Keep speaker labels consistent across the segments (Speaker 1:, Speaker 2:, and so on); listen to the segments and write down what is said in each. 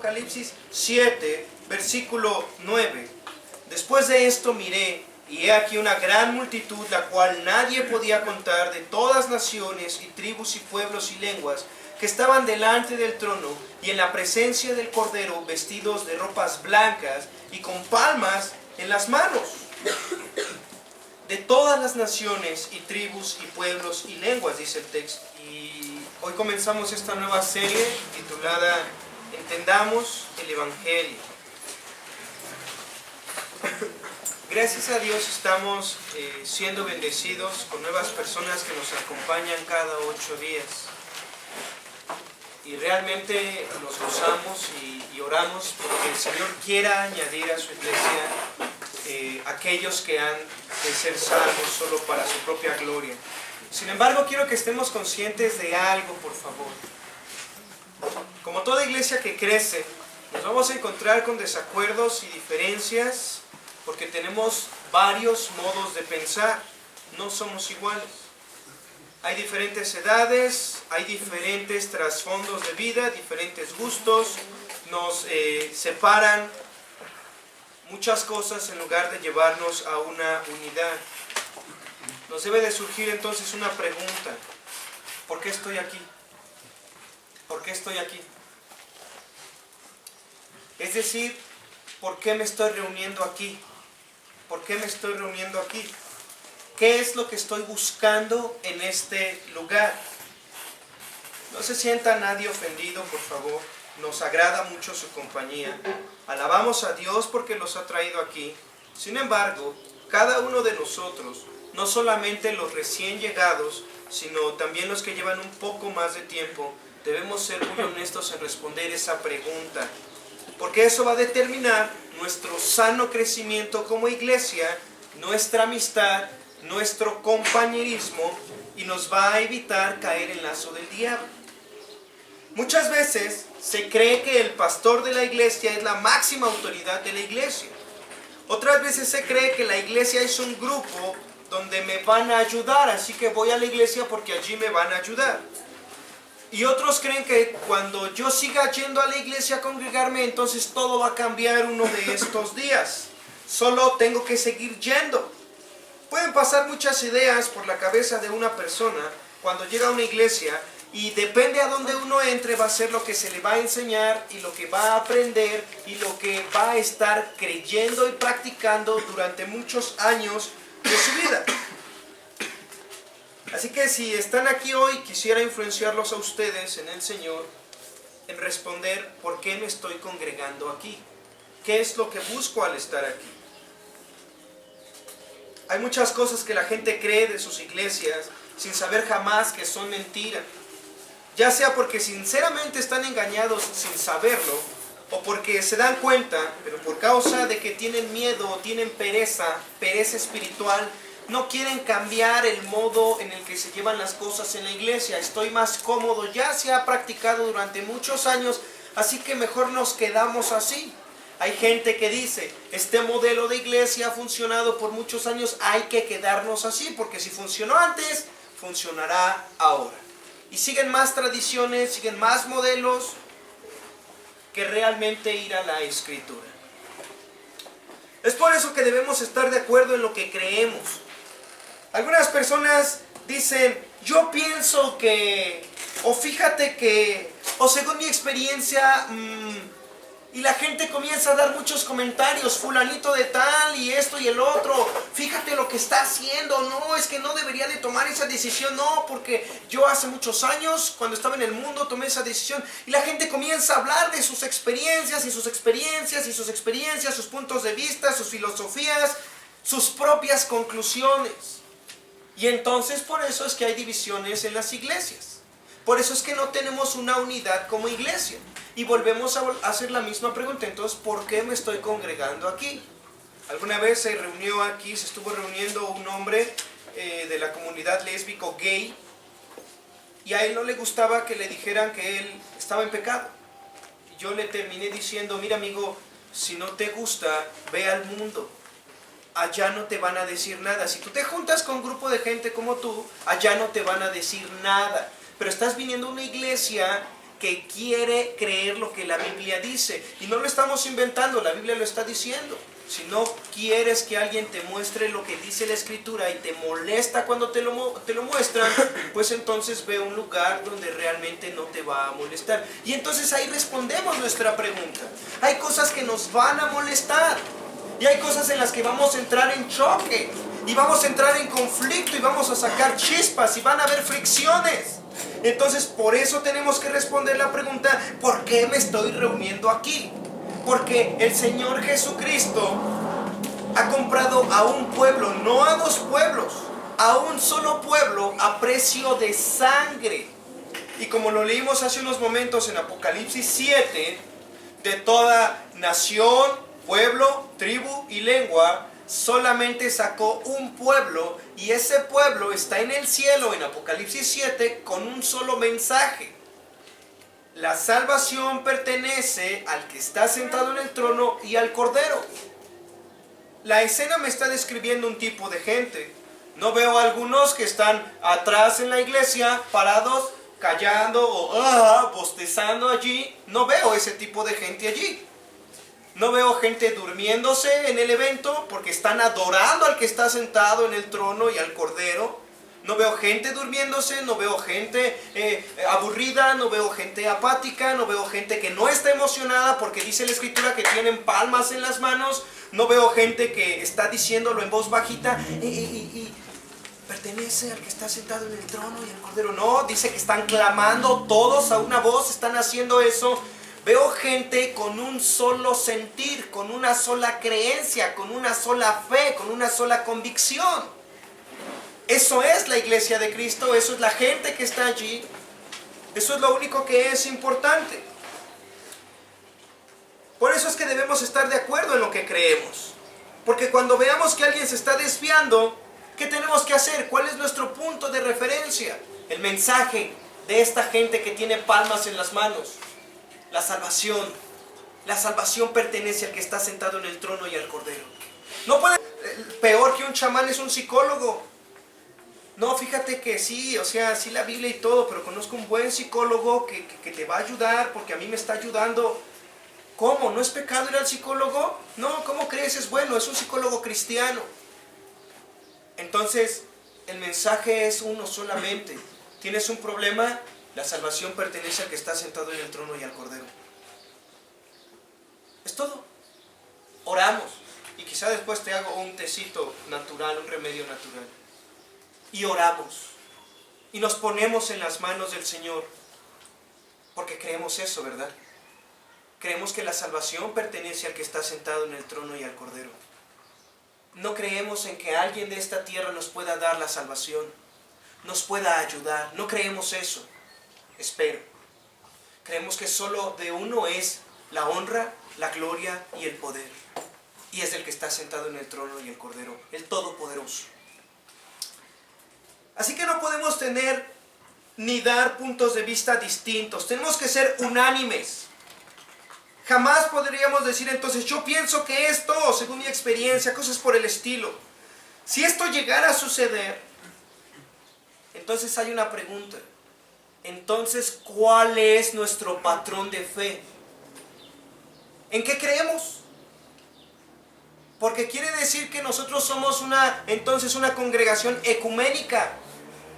Speaker 1: Apocalipsis 7, versículo 9. Después de esto miré, y he aquí una gran multitud, la cual nadie podía contar, de todas naciones y tribus y pueblos y lenguas, que estaban delante del trono y en la presencia del Cordero, vestidos de ropas blancas y con palmas en las manos. De todas las naciones y tribus y pueblos y lenguas, dice el texto. Y hoy comenzamos esta nueva serie titulada Entendamos el Evangelio. Gracias a Dios estamos siendo bendecidos con nuevas personas que nos acompañan cada 8 días. Y realmente nos gozamos y oramos porque el Señor quiera añadir a su iglesia aquellos que han de ser salvos solo para su propia gloria. Sin embargo, quiero que estemos conscientes de algo, por favor. Como toda iglesia que crece, nos vamos a encontrar con desacuerdos y diferencias porque tenemos varios modos de pensar. No somos iguales. Hay diferentes edades, hay diferentes trasfondos de vida, diferentes gustos, nos separan muchas cosas en lugar de llevarnos a una unidad. Nos debe de surgir entonces una pregunta: ¿por qué estoy aquí? ¿Por qué estoy aquí? Es decir, ¿por qué me estoy reuniendo aquí? ¿Por qué me estoy reuniendo aquí? ¿Qué es lo que estoy buscando en este lugar? No se sienta nadie ofendido, por favor. Nos agrada mucho su compañía. Alabamos a Dios porque los ha traído aquí. Sin embargo, cada uno de nosotros, no solamente los recién llegados, sino también los que llevan un poco más de tiempo, debemos ser muy honestos en responder esa pregunta. Porque eso va a determinar nuestro sano crecimiento como iglesia, nuestra amistad, nuestro compañerismo, y nos va a evitar caer en lazo del diablo. Muchas veces se cree que el pastor de la iglesia es la máxima autoridad de la iglesia. Otras veces se cree que la iglesia es un grupo donde me van a ayudar, así que voy a la iglesia porque allí me van a ayudar. Y otros creen que cuando yo siga yendo a la iglesia a congregarme, entonces todo va a cambiar uno de estos días. Solo tengo que seguir yendo. Pueden pasar muchas ideas por la cabeza de una persona cuando llega a una iglesia, y depende a dónde uno entre va a ser lo que se le va a enseñar y lo que va a aprender y lo que va a estar creyendo y practicando durante muchos años de su vida. Así que si están aquí hoy, quisiera influenciarlos a ustedes en el Señor en responder: ¿por qué me estoy congregando aquí? ¿Qué es lo que busco al estar aquí? Hay muchas cosas que la gente cree de sus iglesias sin saber jamás que son mentiras. Ya sea porque sinceramente están engañados sin saberlo, o porque se dan cuenta, pero por causa de que tienen miedo o tienen pereza espiritual, no quieren cambiar el modo en el que se llevan las cosas en la iglesia. Estoy más cómodo, ya se ha practicado durante muchos años, así que mejor nos quedamos así. Hay gente que dice: este modelo de iglesia ha funcionado por muchos años, hay que quedarnos así, porque si funcionó antes, funcionará ahora. Y siguen más tradiciones, siguen más modelos que realmente ir a la Escritura. Es por eso que debemos estar de acuerdo en lo que creemos. Algunas personas dicen: yo pienso que, o fíjate que, o según mi experiencia, y la gente comienza a dar muchos comentarios: fulanito de tal y esto y el otro, fíjate lo que está haciendo, no, es que no debería de tomar esa decisión, no, porque yo hace muchos años, cuando estaba en el mundo, tomé esa decisión. Y la gente comienza a hablar de sus experiencias y sus experiencias y sus experiencias, sus puntos de vista, sus filosofías, sus propias conclusiones. Y entonces por eso es que hay divisiones en las iglesias. Por eso es que no tenemos una unidad como iglesia. Y volvemos a hacer la misma pregunta: entonces, ¿por qué me estoy congregando aquí? Alguna vez se estuvo reuniendo un hombre de la comunidad lésbico gay, y a él no le gustaba que le dijeran que él estaba en pecado. Y yo le terminé diciendo: mira amigo, si no te gusta, ve al mundo. Allá no te van a decir nada. Si tú te juntas con un grupo de gente como tú, allá no te van a decir nada. Pero estás viniendo a una iglesia que quiere creer lo que la Biblia dice. Y no lo estamos inventando, la Biblia lo está diciendo. Si no quieres que alguien te muestre lo que dice la Escritura y te molesta cuando te lo muestran, pues entonces ve un lugar donde realmente no te va a molestar. Y entonces ahí respondemos nuestra pregunta. Hay cosas que nos van a molestar. Y hay cosas en las que vamos a entrar en choque. Y vamos a entrar en conflicto y vamos a sacar chispas y van a haber fricciones. Entonces por eso tenemos que responder la pregunta: ¿por qué me estoy reuniendo aquí? Porque el Señor Jesucristo ha comprado a un pueblo, no a dos pueblos, a un solo pueblo a precio de sangre. Y como lo leímos hace unos momentos en Apocalipsis 7, de toda nación, pueblo, tribu y lengua, solamente sacó un pueblo, y ese pueblo está en el cielo en Apocalipsis 7 con un solo mensaje: la salvación pertenece al que está sentado en el trono y al Cordero. La escena me está describiendo un tipo de gente. No veo a algunos que están atrás en la iglesia, parados, callando o bostezando allí. No veo ese tipo de gente allí. No veo gente durmiéndose en el evento porque están adorando al que está sentado en el trono y al Cordero. No veo gente durmiéndose, no veo gente aburrida, no veo gente apática, no veo gente que no está emocionada porque dice la Escritura que tienen palmas en las manos. No veo gente que está diciéndolo en voz bajita y pertenece al que está sentado en el trono y al Cordero. No, dice que están clamando todos a una voz, están haciendo eso. Veo gente con un solo sentir, con una sola creencia, con una sola fe, con una sola convicción. Eso es la iglesia de Cristo, eso es la gente que está allí. Eso es lo único que es importante. Por eso es que debemos estar de acuerdo en lo que creemos. Porque cuando veamos que alguien se está desviando, ¿qué tenemos que hacer? ¿Cuál es nuestro punto de referencia? El mensaje de esta gente que tiene palmas en las manos. La salvación. La salvación pertenece al que está sentado en el trono y al Cordero. No puede... Peor que un chamán es un psicólogo. No, fíjate que sí, o sea, sí la Biblia y todo, pero conozco un buen psicólogo que te va a ayudar porque a mí me está ayudando. ¿Cómo? ¿No es pecado ir al psicólogo? No, ¿cómo crees? Es bueno, es un psicólogo cristiano. Entonces, el mensaje es uno solamente. ¿Tienes un problema? La salvación pertenece al que está sentado en el trono y al Cordero. Es todo. Oramos. Y quizá después te hago un tecito natural, un remedio natural. Y oramos. Y nos ponemos en las manos del Señor. Porque creemos eso, ¿verdad? Creemos que la salvación pertenece al que está sentado en el trono y al Cordero. No creemos en que alguien de esta tierra nos pueda dar la salvación, nos pueda ayudar. No creemos eso. Espero. Creemos que solo de uno es la honra, la gloria y el poder. Y es del que está sentado en el trono y el Cordero, el Todopoderoso. Así que no podemos tener ni dar puntos de vista distintos. Tenemos que ser unánimes. Jamás podríamos decir entonces, yo pienso que esto, según mi experiencia, cosas por el estilo. Si esto llegara a suceder, entonces hay una pregunta. Entonces, ¿cuál es nuestro patrón de fe? ¿En qué creemos? Porque quiere decir que nosotros somos entonces una congregación ecuménica,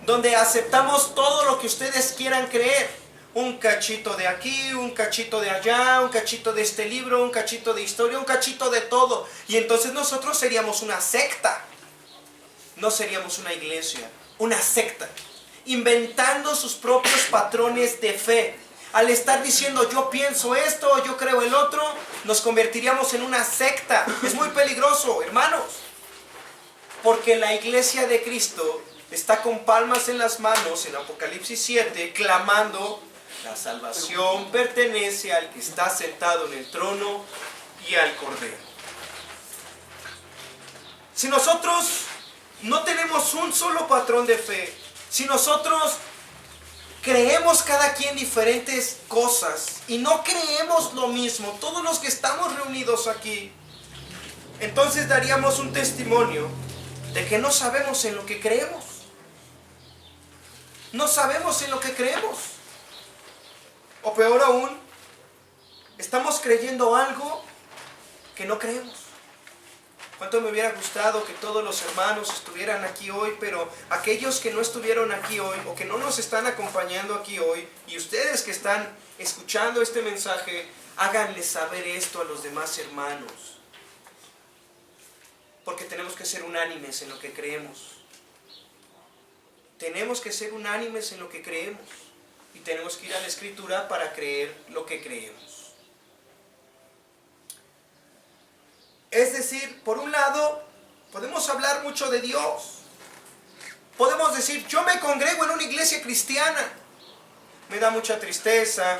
Speaker 1: donde aceptamos todo lo que ustedes quieran creer. Un cachito de aquí, un cachito de allá, un cachito de este libro, un cachito de historia, un cachito de todo. Y entonces nosotros seríamos una secta. No seríamos una iglesia, una secta. Inventando sus propios patrones de fe. Al estar diciendo yo pienso esto, yo creo el otro, nos convertiríamos en una secta. Es muy peligroso, hermanos. Porque la iglesia de Cristo está con palmas en las manos en Apocalipsis 7, clamando: la salvación pertenece al que está sentado en el trono y al Cordero. Si nosotros no tenemos un solo patrón de fe, si nosotros creemos cada quien diferentes cosas y no creemos lo mismo, todos los que estamos reunidos aquí, entonces daríamos un testimonio de que no sabemos en lo que creemos. No sabemos en lo que creemos. O peor aún, estamos creyendo algo que no creemos. Cuánto me hubiera gustado que todos los hermanos estuvieran aquí hoy, pero aquellos que no estuvieron aquí hoy o que no nos están acompañando aquí hoy, y ustedes que están escuchando este mensaje, háganle saber esto a los demás hermanos. Porque tenemos que ser unánimes en lo que creemos. Tenemos que ser unánimes en lo que creemos. Y tenemos que ir a la Escritura para creer lo que creemos. Es decir, por un lado, podemos hablar mucho de Dios. Podemos decir, yo me congrego en una iglesia cristiana. Me da mucha tristeza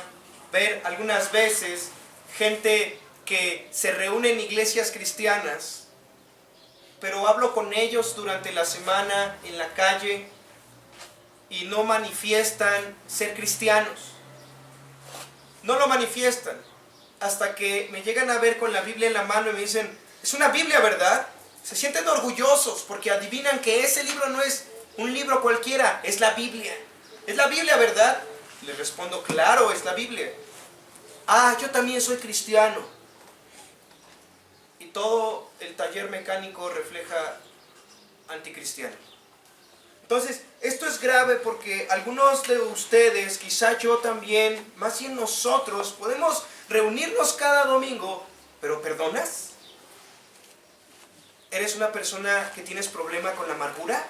Speaker 1: ver algunas veces gente que se reúne en iglesias cristianas, pero hablo con ellos durante la semana en la calle y no manifiestan ser cristianos. No lo manifiestan hasta que me llegan a ver con la Biblia en la mano y me dicen, es una Biblia, ¿verdad? Se sienten orgullosos porque adivinan que ese libro no es un libro cualquiera, es la Biblia. ¿Es la Biblia, verdad? Les respondo, claro, es la Biblia. Ah, yo también soy cristiano. Y todo el taller mecánico refleja anticristiano. Entonces, esto es grave porque algunos de ustedes, quizá yo también, más bien nosotros, podemos reunirnos cada domingo, pero ¿perdonas? ¿Eres una persona que tienes problema con la amargura?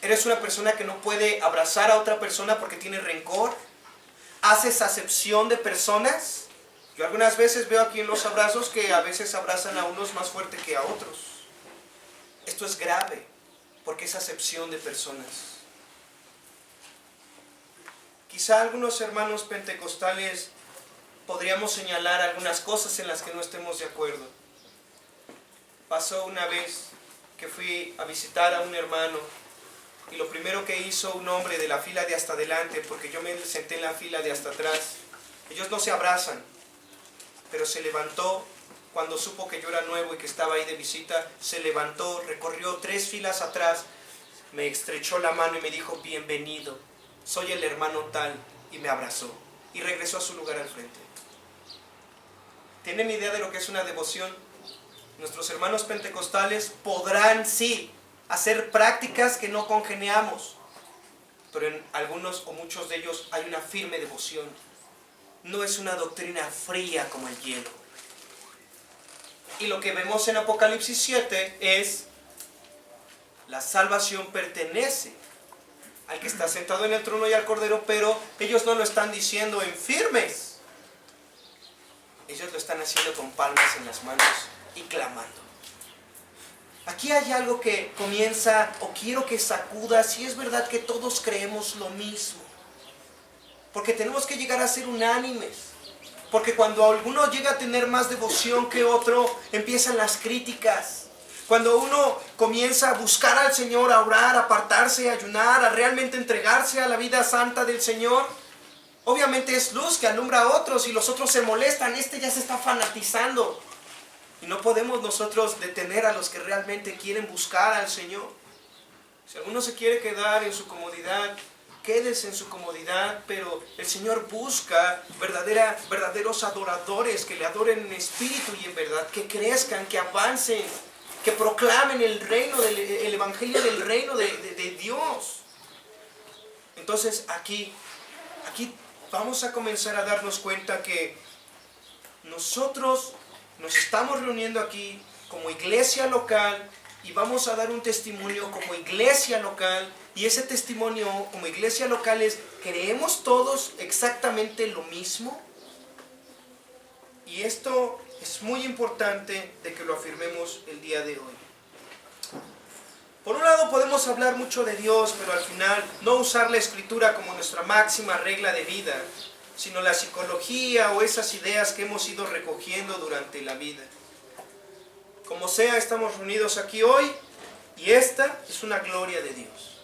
Speaker 1: ¿Eres una persona que no puede abrazar a otra persona porque tiene rencor? ¿Haces acepción de personas? Yo algunas veces veo aquí en los abrazos que a veces abrazan a unos más fuerte que a otros. Esto es grave porque es acepción de personas. Quizá algunos hermanos pentecostales podríamos señalar algunas cosas en las que no estemos de acuerdo. Pasó una vez que fui a visitar a un hermano y lo primero que hizo un hombre de la fila de hasta adelante, porque yo me senté en la fila de hasta atrás, ellos no se abrazan, pero se levantó cuando supo que yo era nuevo y que estaba ahí de visita, se levantó, recorrió 3 filas atrás, me estrechó la mano y me dijo, bienvenido, soy el hermano tal, y me abrazó, y regresó a su lugar al frente. ¿Tienen idea de lo que es una devoción? Nuestros hermanos pentecostales podrán, sí, hacer prácticas que no congeniamos, pero en algunos o muchos de ellos hay una firme devoción. No es una doctrina fría como el hielo. Y lo que vemos en Apocalipsis 7 es la salvación pertenece al que está sentado en el trono y al Cordero, pero ellos no lo están diciendo en firmes. Ellos lo están haciendo con palmas en las manos y clamando. Aquí hay algo que comienza, o quiero que sacuda, si es verdad que todos creemos lo mismo. Porque tenemos que llegar a ser unánimes. Porque cuando alguno llega a tener más devoción que otro, empiezan las críticas. Cuando uno comienza a buscar al Señor, a orar, a apartarse, a ayunar, a realmente entregarse a la vida santa del Señor, obviamente es luz que alumbra a otros y los otros se molestan. Este ya se está fanatizando. Y no podemos nosotros detener a los que realmente quieren buscar al Señor. Si alguno se quiere quedar en su comodidad, quédese en su comodidad, pero el Señor busca verdaderos adoradores que le adoren en espíritu y en verdad, que crezcan, que avancen, que proclamen el evangelio del reino de Dios. Entonces aquí vamos a comenzar a darnos cuenta que nosotros nos estamos reuniendo aquí como iglesia local y vamos a dar un testimonio como iglesia local, y ese testimonio como iglesia local es, ¿creemos todos exactamente lo mismo? Y esto es muy importante de que lo afirmemos el día de hoy. Por un lado podemos hablar mucho de Dios, pero al final no usar la Escritura como nuestra máxima regla de vida, sino la psicología o esas ideas que hemos ido recogiendo durante la vida. Como sea, estamos reunidos aquí hoy y esta es una gloria de Dios.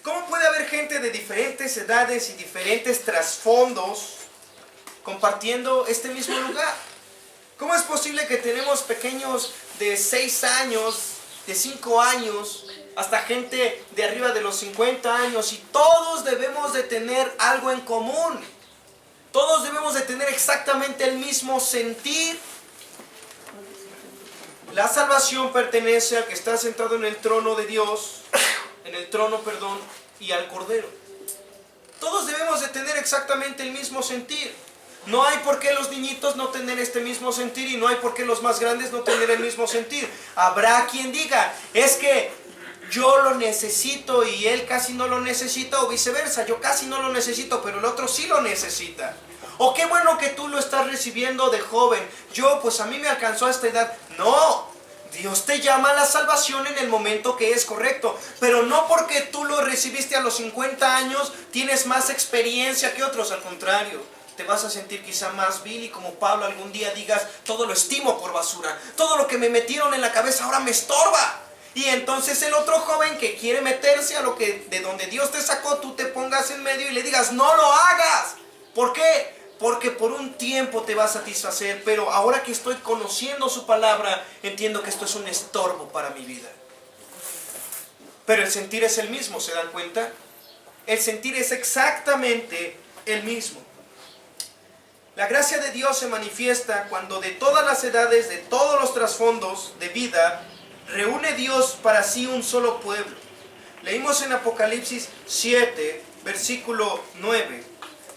Speaker 1: ¿Cómo puede haber gente de diferentes edades y diferentes trasfondos compartiendo este mismo lugar? ¿Cómo es posible que tenemos pequeños de 6 años, de 5 años, hasta gente de arriba de los 50 años y todos debemos de tener algo en común? Todos debemos de tener exactamente el mismo sentir. La salvación pertenece al que está sentado en el trono de Dios, y al Cordero. Todos debemos de tener exactamente el mismo sentir. No hay por qué los niñitos no tener este mismo sentir y no hay por qué los más grandes no tener el mismo sentir. Habrá quien diga, es que yo lo necesito y él casi no lo necesita, o viceversa, yo casi no lo necesito, pero el otro sí lo necesita. O qué bueno que tú lo estás recibiendo de joven. Yo, pues a mí me alcanzó a esta edad. No, Dios te llama a la salvación en el momento que es correcto. Pero no porque tú lo recibiste a los 50 años, tienes más experiencia que otros. Al contrario, te vas a sentir quizá más vil y como Pablo algún día digas, todo lo estimo por basura. Todo lo que me metieron en la cabeza ahora me estorba. Y entonces el otro joven que quiere meterse a lo que de donde Dios te sacó, tú te pongas en medio y le digas, no lo hagas. ¿Por qué? Porque por un tiempo te va a satisfacer, pero ahora que estoy conociendo su palabra, entiendo que esto es un estorbo para mi vida. Pero el sentir es el mismo, ¿se dan cuenta? El sentir es exactamente el mismo. La gracia de Dios se manifiesta cuando de todas las edades, de todos los trasfondos de vida, reúne Dios para sí un solo pueblo. Leímos en Apocalipsis 7, versículo 9.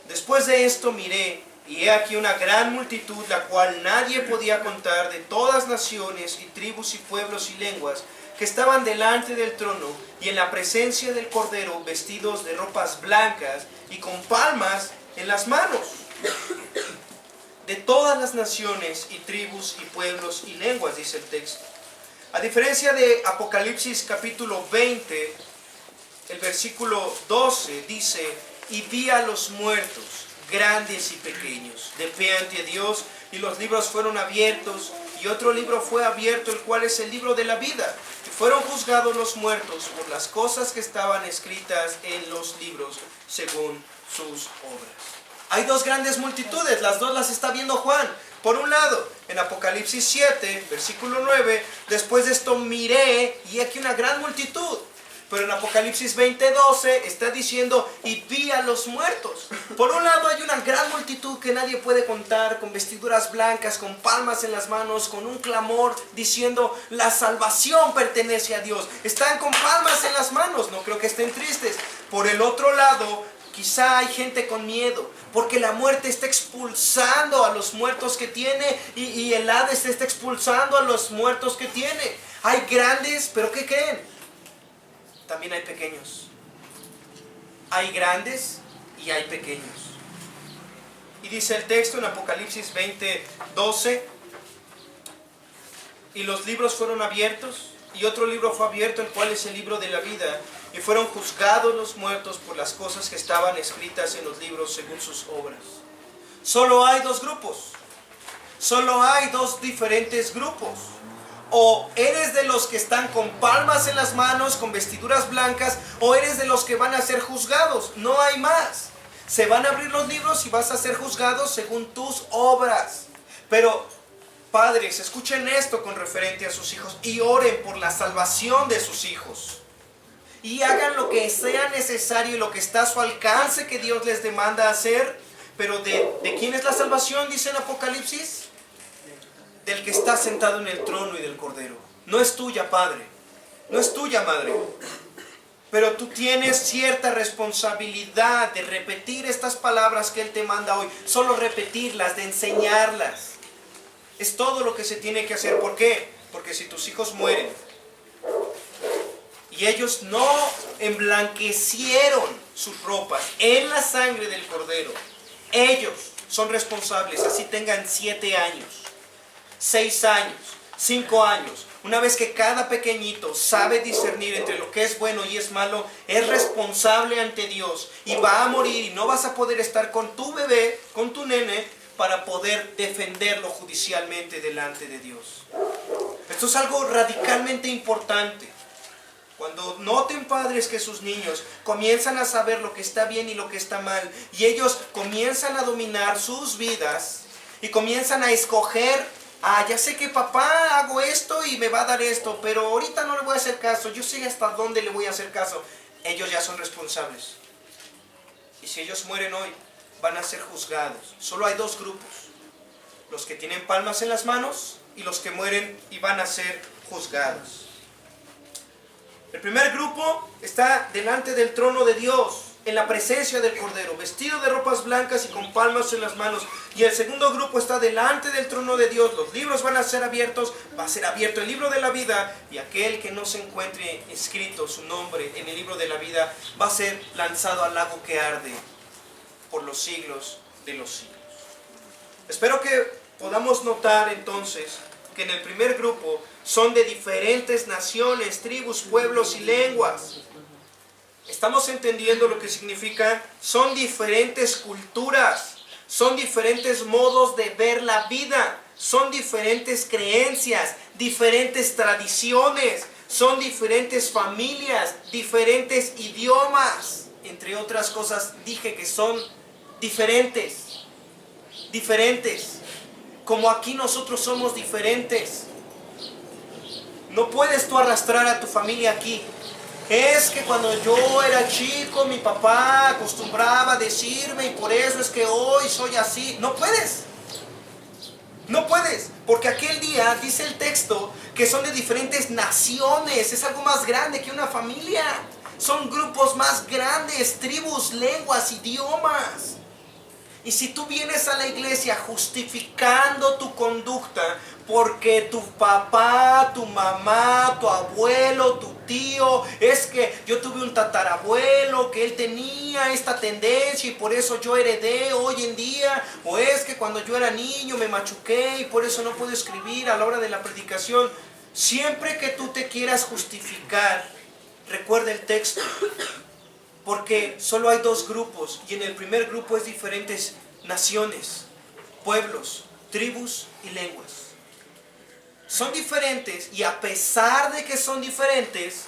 Speaker 1: Después de esto miré, y he aquí una gran multitud, la cual nadie podía contar, de todas naciones y tribus y pueblos y lenguas, que estaban delante del trono y en la presencia del Cordero, vestidos de ropas blancas y con palmas en las manos. De todas las naciones y tribus y pueblos y lenguas, dice el texto. A diferencia de Apocalipsis capítulo 20, el versículo 12 dice, y vi a los muertos, grandes y pequeños, de pie ante Dios, y los libros fueron abiertos, y otro libro fue abierto, el cual es el libro de la vida. Y fueron juzgados los muertos por las cosas que estaban escritas en los libros, según sus obras. Hay dos grandes multitudes, las dos las está viendo Juan. Por un lado, en Apocalipsis 7, versículo 9, después de esto miré, y aquí una gran multitud. Pero en Apocalipsis 20:12 está diciendo, y vi a los muertos. Por un lado hay una gran multitud que nadie puede contar, con vestiduras blancas, con palmas en las manos, con un clamor diciendo, la salvación pertenece a Dios. Están con palmas en las manos, no creo que estén tristes. Por el otro lado, quizá hay gente con miedo, porque la muerte está expulsando a los muertos que tiene, y el Hades está expulsando a los muertos que tiene. Hay grandes, pero ¿qué creen? También hay pequeños. Hay grandes y hay pequeños. Y dice el texto en Apocalipsis 20:12, y los libros fueron abiertos, y otro libro fue abierto, el cual es el libro de la vida, y fueron juzgados los muertos por las cosas que estaban escritas en los libros según sus obras. Solo hay dos grupos. Solo hay dos diferentes grupos. O eres de los que están con palmas en las manos, con vestiduras blancas, o eres de los que van a ser juzgados. No hay más. Se van a abrir los libros y vas a ser juzgados según tus obras. Pero, padres, escuchen esto con referente a sus hijos y oren por la salvación de sus hijos. Y hagan lo que sea necesario y lo que está a su alcance que Dios les demanda hacer. Pero ¿de quién es la salvación? Dice en Apocalipsis. Del que está sentado en el trono y del Cordero. No es tuya, padre. No es tuya, madre. Pero tú tienes cierta responsabilidad de repetir estas palabras que Él te manda hoy. Solo repetirlas, de enseñarlas. Es todo lo que se tiene que hacer. ¿Por qué? Porque si tus hijos mueren y ellos no emblanquecieron sus ropas en la sangre del Cordero, ellos son responsables, así tengan 7 años. 6 años, 5 años, una vez que cada pequeñito sabe discernir entre lo que es bueno y es malo, es responsable ante Dios y va a morir y no vas a poder estar con tu bebé, con tu nene, para poder defenderlo judicialmente delante de Dios. Esto es algo radicalmente importante. Cuando noten, padres, que sus niños comienzan a saber lo que está bien y lo que está mal, y ellos comienzan a dominar sus vidas y comienzan a escoger, ya sé que papá hago esto y me va a dar esto, pero ahorita no le voy a hacer caso, yo sé hasta dónde le voy a hacer caso. Ellos ya son responsables. Y si ellos mueren hoy, van a ser juzgados. Solo hay dos grupos: los que tienen palmas en las manos y los que mueren y van a ser juzgados. El primer grupo está delante del trono de Dios, en la presencia del Cordero, vestido de ropas blancas y con palmas en las manos. Y el segundo grupo está delante del trono de Dios. Los libros van a ser abiertos, va a ser abierto el libro de la vida, y aquel que no se encuentre escrito su nombre en el libro de la vida va a ser lanzado al lago que arde por los siglos de los siglos. Espero que podamos notar entonces que en el primer grupo son de diferentes naciones, tribus, pueblos y lenguas. Estamos entendiendo lo que significa. Son diferentes culturas, son diferentes modos de ver la vida, son diferentes creencias, diferentes tradiciones, son diferentes familias, diferentes idiomas. Entre otras cosas, dije que son diferentes. Como aquí nosotros somos diferentes. No puedes tú arrastrar a tu familia aquí. Es que cuando yo era chico mi papá acostumbraba a decirme y por eso es que hoy soy así. No puedes, porque aquel día dice el texto que son de diferentes naciones. Es algo más grande que una familia. Son grupos más grandes, tribus, lenguas, idiomas. Y si tú vienes a la iglesia justificando tu conducta porque tu papá, tu mamá, tu abuelo, tu tío, es que yo tuve un tatarabuelo que él tenía esta tendencia y por eso yo heredé hoy en día, o es que cuando yo era niño me machuqué y por eso no puedo escribir a la hora de la predicación. Siempre que tú te quieras justificar, recuerda el texto. Porque solo hay dos grupos, y en el primer grupo es diferentes naciones, pueblos, tribus y lenguas. Son diferentes, y a pesar de que son diferentes,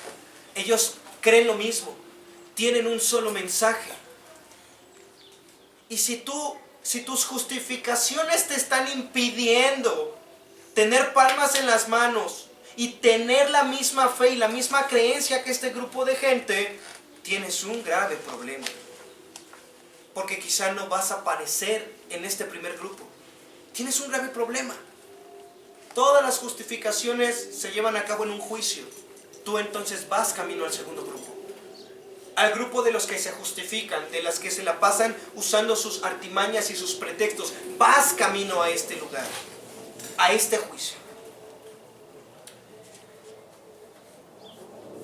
Speaker 1: ellos creen lo mismo, tienen un solo mensaje. Y si tus justificaciones te están impidiendo tener palmas en las manos y tener la misma fe y la misma creencia que este grupo de gente, tienes un grave problema, porque quizá no vas a aparecer en este primer grupo. Tienes un grave problema. Todas las justificaciones se llevan a cabo en un juicio. Tú entonces vas camino al segundo grupo, al grupo de los que se justifican, de las que se la pasan usando sus artimañas y sus pretextos. Vas camino a este lugar, a este juicio.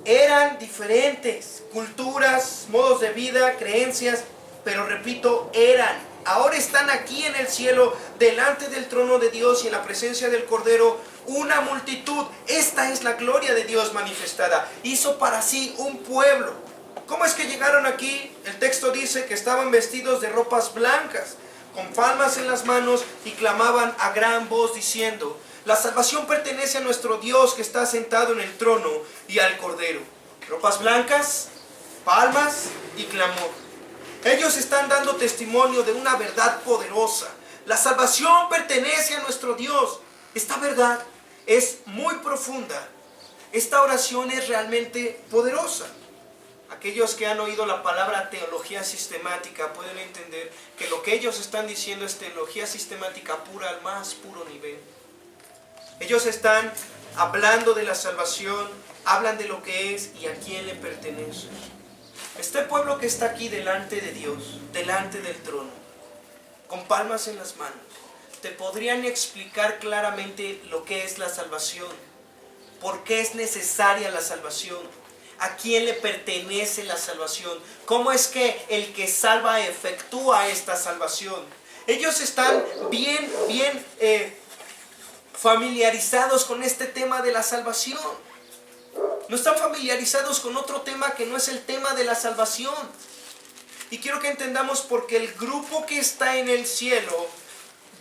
Speaker 1: Eran diferentes culturas, modos de vida, creencias, pero repito, eran. Ahora están aquí en el cielo, delante del trono de Dios y en la presencia del Cordero, una multitud. Esta es la gloria de Dios manifestada. Hizo para sí un pueblo. ¿Cómo es que llegaron aquí? El texto dice que estaban vestidos de ropas blancas, con palmas en las manos, y clamaban a gran voz diciendo: la salvación pertenece a nuestro Dios que está sentado en el trono y al Cordero. Ropas blancas, palmas y clamor. Ellos están dando testimonio de una verdad poderosa. La salvación pertenece a nuestro Dios. Esta verdad es muy profunda. Esta oración es realmente poderosa. Aquellos que han oído la palabra teología sistemática pueden entender que lo que ellos están diciendo es teología sistemática pura, al más puro nivel. Ellos están hablando de la salvación, hablan de lo que es y a quién le pertenece. Este pueblo que está aquí delante de Dios, delante del trono, con palmas en las manos, te podrían explicar claramente lo que es la salvación, por qué es necesaria la salvación, a quién le pertenece la salvación, cómo es que el que salva efectúa esta salvación. Ellos están bien familiarizados con este tema de la salvación. No están familiarizados con otro tema que no es el tema de la salvación. Y quiero que entendamos porque el grupo que está en el cielo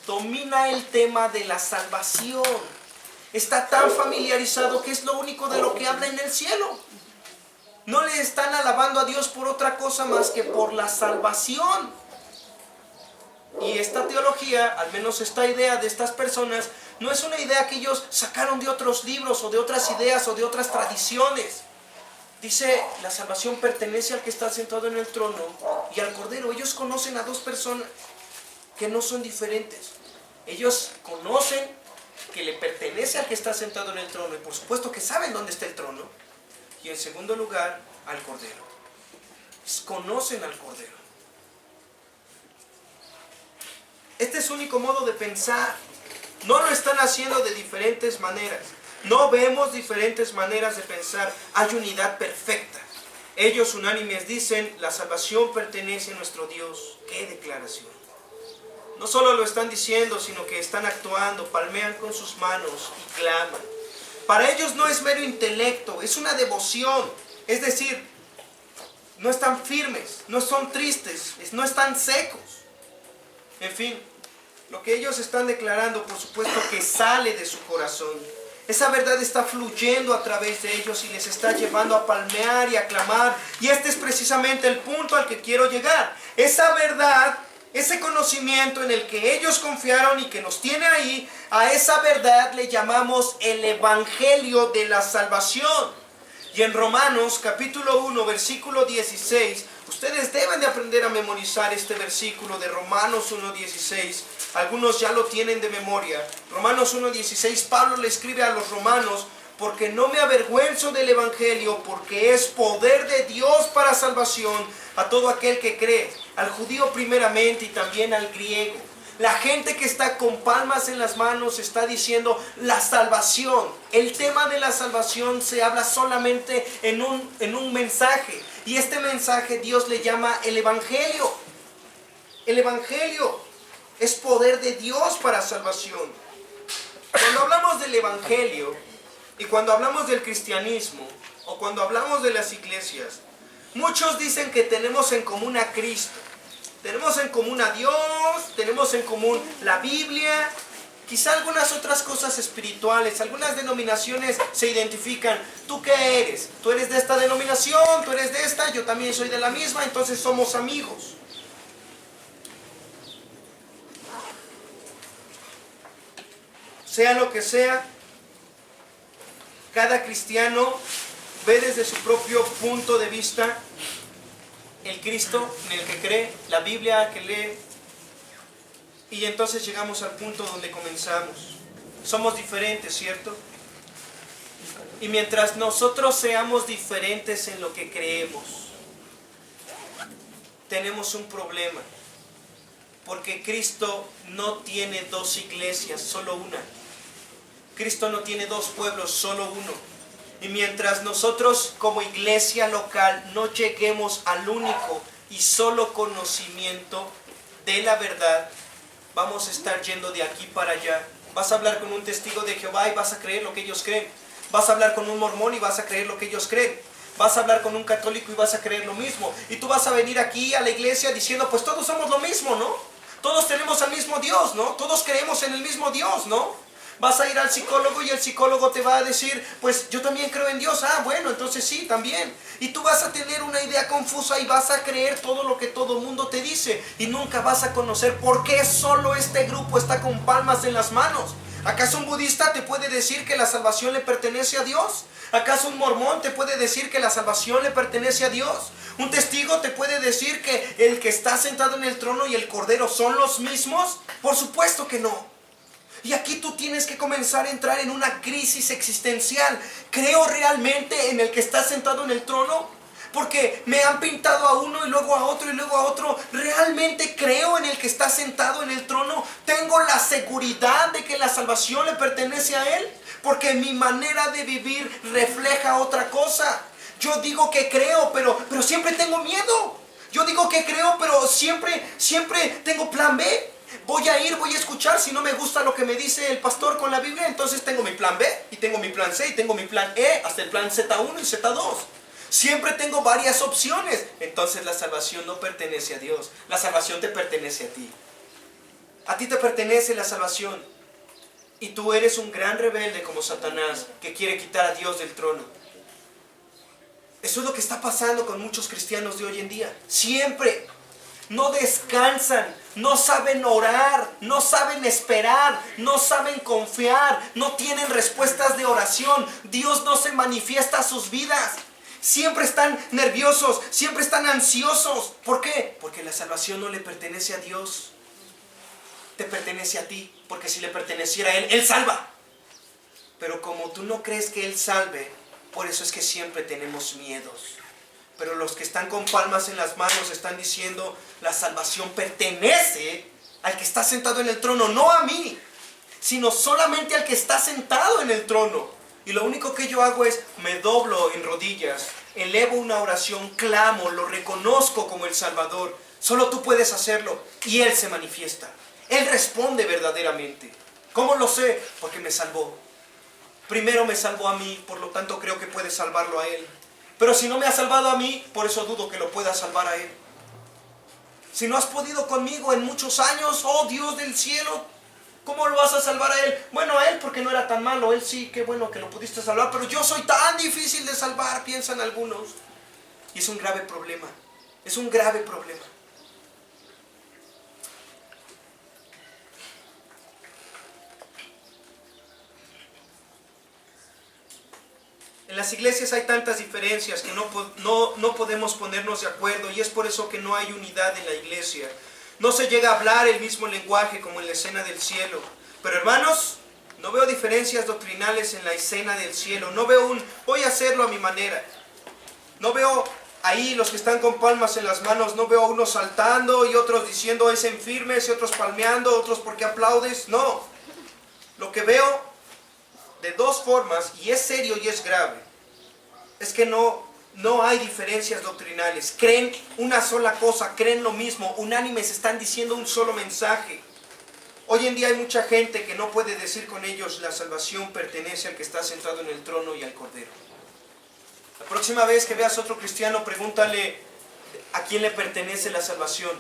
Speaker 1: domina el tema de la salvación. Está tan familiarizado que es lo único de lo que habla en el cielo. No le están alabando a Dios por otra cosa más que por la salvación. Y esta teología, al menos esta idea de estas personas, no es una idea que ellos sacaron de otros libros o de otras ideas o de otras tradiciones. Dice, la salvación pertenece al que está sentado en el trono y al Cordero. Ellos conocen a dos personas que no son diferentes. Ellos conocen que le pertenece al que está sentado en el trono y por supuesto que saben dónde está el trono. Y en segundo lugar, al Cordero. Conocen al Cordero. Este es su único modo de pensar. No lo están haciendo de diferentes maneras. No vemos diferentes maneras de pensar. Hay unidad perfecta. Ellos unánimes dicen, la salvación pertenece a nuestro Dios. ¡Qué declaración! No solo lo están diciendo, sino que están actuando, palmean con sus manos y claman. Para ellos no es mero intelecto, es una devoción. Es decir, no están firmes, no son tristes, no están secos. En fin, lo que ellos están declarando, por supuesto que sale de su corazón. Esa verdad está fluyendo a través de ellos y les está llevando a palmear y a clamar. Y este es precisamente el punto al que quiero llegar. Esa verdad, ese conocimiento en el que ellos confiaron y que nos tiene ahí, a esa verdad le llamamos el Evangelio de la salvación. Y en Romanos capítulo 1, versículo 16, ustedes deben de aprender a memorizar este versículo de Romanos 1:16. Algunos ya lo tienen de memoria. Romanos 1:16, Pablo le escribe a los romanos, porque no me avergüenzo del Evangelio, porque es poder de Dios para salvación a todo aquel que cree, al judío primeramente y también al griego. La gente que está con palmas en las manos está diciendo la salvación. El tema de la salvación se habla solamente en un mensaje. Y este mensaje Dios le llama el Evangelio. El Evangelio es poder de Dios para salvación. Cuando hablamos del Evangelio y cuando hablamos del cristianismo o cuando hablamos de las iglesias, muchos dicen que tenemos en común a Cristo. Tenemos en común a Dios, tenemos en común la Biblia, quizá algunas otras cosas espirituales. Algunas denominaciones se identifican. ¿Tú qué eres? Tú eres de esta denominación, tú eres de esta, yo también soy de la misma, entonces somos amigos. Sea lo que sea, cada cristiano ve desde su propio punto de vista el Cristo en el que cree, la Biblia que lee, y entonces llegamos al punto donde comenzamos. Somos diferentes, ¿cierto? Y mientras nosotros seamos diferentes en lo que creemos, tenemos un problema, porque Cristo no tiene dos iglesias, solo una. Cristo no tiene dos pueblos, solo uno. Y mientras nosotros como iglesia local no lleguemos al único y solo conocimiento de la verdad, vamos a estar yendo de aquí para allá. Vas a hablar con un testigo de Jehová y vas a creer lo que ellos creen. Vas a hablar con un mormón y vas a creer lo que ellos creen. Vas a hablar con un católico y vas a creer lo mismo. Y tú vas a venir aquí a la iglesia diciendo, pues todos somos lo mismo, ¿no? Todos tenemos al mismo Dios, ¿no? Todos creemos en el mismo Dios, ¿no? Vas a ir al psicólogo y el psicólogo te va a decir, pues yo también creo en Dios. Ah, bueno, entonces sí, también. Y tú vas a tener una idea confusa y vas a creer todo lo que todo el mundo te dice. Y nunca vas a conocer por qué solo este grupo está con palmas en las manos. ¿Acaso un budista te puede decir que la salvación le pertenece a Dios? ¿Acaso un mormón te puede decir que la salvación le pertenece a Dios? ¿Un testigo te puede decir que el que está sentado en el trono y el Cordero son los mismos? Por supuesto que no. Y aquí tú tienes que comenzar a entrar en una crisis existencial. ¿Creo realmente en el que está sentado en el trono? Porque me han pintado a uno y luego a otro y luego a otro. ¿Realmente creo en el que está sentado en el trono? ¿Tengo la seguridad de que la salvación le pertenece a Él? Porque mi manera de vivir refleja otra cosa. Yo digo que creo, pero siempre tengo miedo. Yo digo que creo, pero siempre tengo plan B. Voy a escuchar. Si no me gusta lo que me dice el pastor con la Biblia, entonces tengo mi plan B, y tengo mi plan C, y tengo mi plan E, hasta el plan Z1 y Z2. Siempre tengo varias opciones. Entonces la salvación no pertenece a Dios. La salvación te pertenece a ti. A ti te pertenece la salvación. Y tú eres un gran rebelde como Satanás, que quiere quitar a Dios del trono. Eso es lo que está pasando con muchos cristianos de hoy en día. Siempre no descansan, no saben orar, no saben esperar, no saben confiar, no tienen respuestas de oración. Dios no se manifiesta a sus vidas. siempre están nerviosos, siempre están ansiosos. ¿Por qué? Porque la salvación no le pertenece a Dios, te pertenece a ti, porque si le perteneciera a Él, Él salva. Pero como tú no crees que Él salve, por eso es que siempre tenemos miedos. Pero los que están con palmas en las manos están diciendo, la salvación pertenece al que está sentado en el trono, no a mí, sino solamente al que está sentado en el trono. Y lo único que yo hago es, me doblo en rodillas, elevo una oración, clamo, lo reconozco como el Salvador. Solo tú puedes hacerlo y Él se manifiesta. Él responde verdaderamente. ¿Cómo lo sé? Porque me salvó. Primero me salvó a mí, por lo tanto creo que puede salvarlo a Él. Pero si no me ha salvado a mí, por eso dudo que lo pueda salvar a Él. Si no has podido conmigo en muchos años, oh Dios del cielo, ¿cómo lo vas a salvar a Él? Bueno, a Él porque no era tan malo, Él sí, qué bueno que lo pudiste salvar, pero yo soy tan difícil de salvar, piensan algunos. Y es un grave problema, es un grave problema. En las iglesias hay tantas diferencias que no podemos ponernos de acuerdo, y es por eso que no hay unidad en la iglesia. No se llega a hablar el mismo lenguaje como en la escena del cielo. Pero hermanos, no veo diferencias doctrinales en la escena del cielo. No veo voy a hacerlo a mi manera. No veo ahí los que están con palmas en las manos, no veo a unos saltando y otros diciendo es en firmes y otros palmeando, otros porque aplaudes. No, lo que veo de dos formas, y es serio y es grave, es que no hay diferencias doctrinales. Creen una sola cosa, creen lo mismo, unánimes, están diciendo un solo mensaje. Hoy en día hay mucha gente que no puede decir con ellos la salvación pertenece al que está sentado en el trono y al Cordero. La próxima vez que veas a otro cristiano, pregúntale a quién le pertenece la salvación.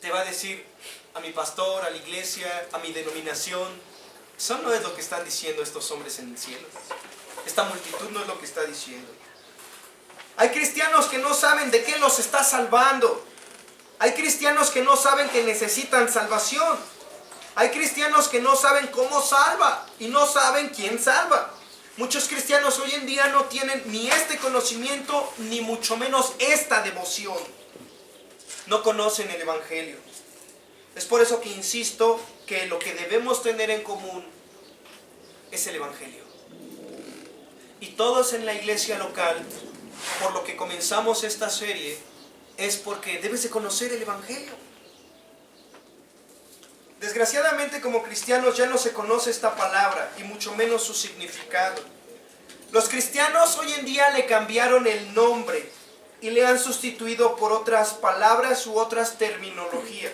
Speaker 1: Te va a decir a mi pastor, a la iglesia, a mi denominación. Eso no es lo que están diciendo estos hombres en el cielo. Esta multitud no es lo que está diciendo. Hay cristianos que no saben de qué los está salvando. Hay cristianos que no saben que necesitan salvación. Hay cristianos que no saben cómo salva y no saben quién salva. Muchos cristianos hoy en día no tienen ni este conocimiento, ni mucho menos esta devoción. No conocen el Evangelio. Es por eso que insisto que lo que debemos tener en común es el Evangelio. Y todos en la iglesia local, por lo que comenzamos esta serie, es porque debes de conocer el Evangelio. Desgraciadamente, como cristianos ya no se conoce esta palabra y mucho menos su significado. Los cristianos hoy en día le cambiaron el nombre y le han sustituido por otras palabras u otras terminologías.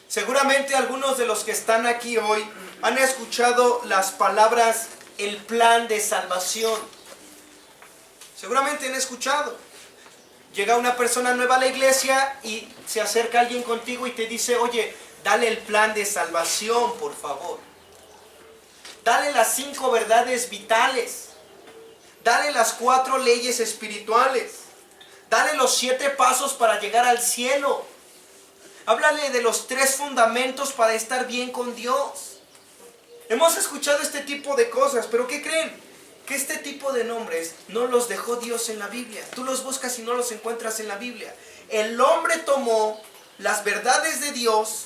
Speaker 1: Seguramente algunos de los que están aquí hoy han escuchado las palabras el plan de salvación. Seguramente han escuchado. Llega una persona nueva a la iglesia y se acerca alguien contigo y te dice, oye, dale el plan de salvación, por favor. Dale las 5 verdades vitales. Dale las 4 leyes espirituales. Dale los 7 pasos para llegar al cielo. Háblale de los 3 fundamentos para estar bien con Dios. Hemos escuchado este tipo de cosas, pero ¿qué creen? Que este tipo de nombres no los dejó Dios en la Biblia. Tú los buscas y no los encuentras en la Biblia. El hombre tomó las verdades de Dios,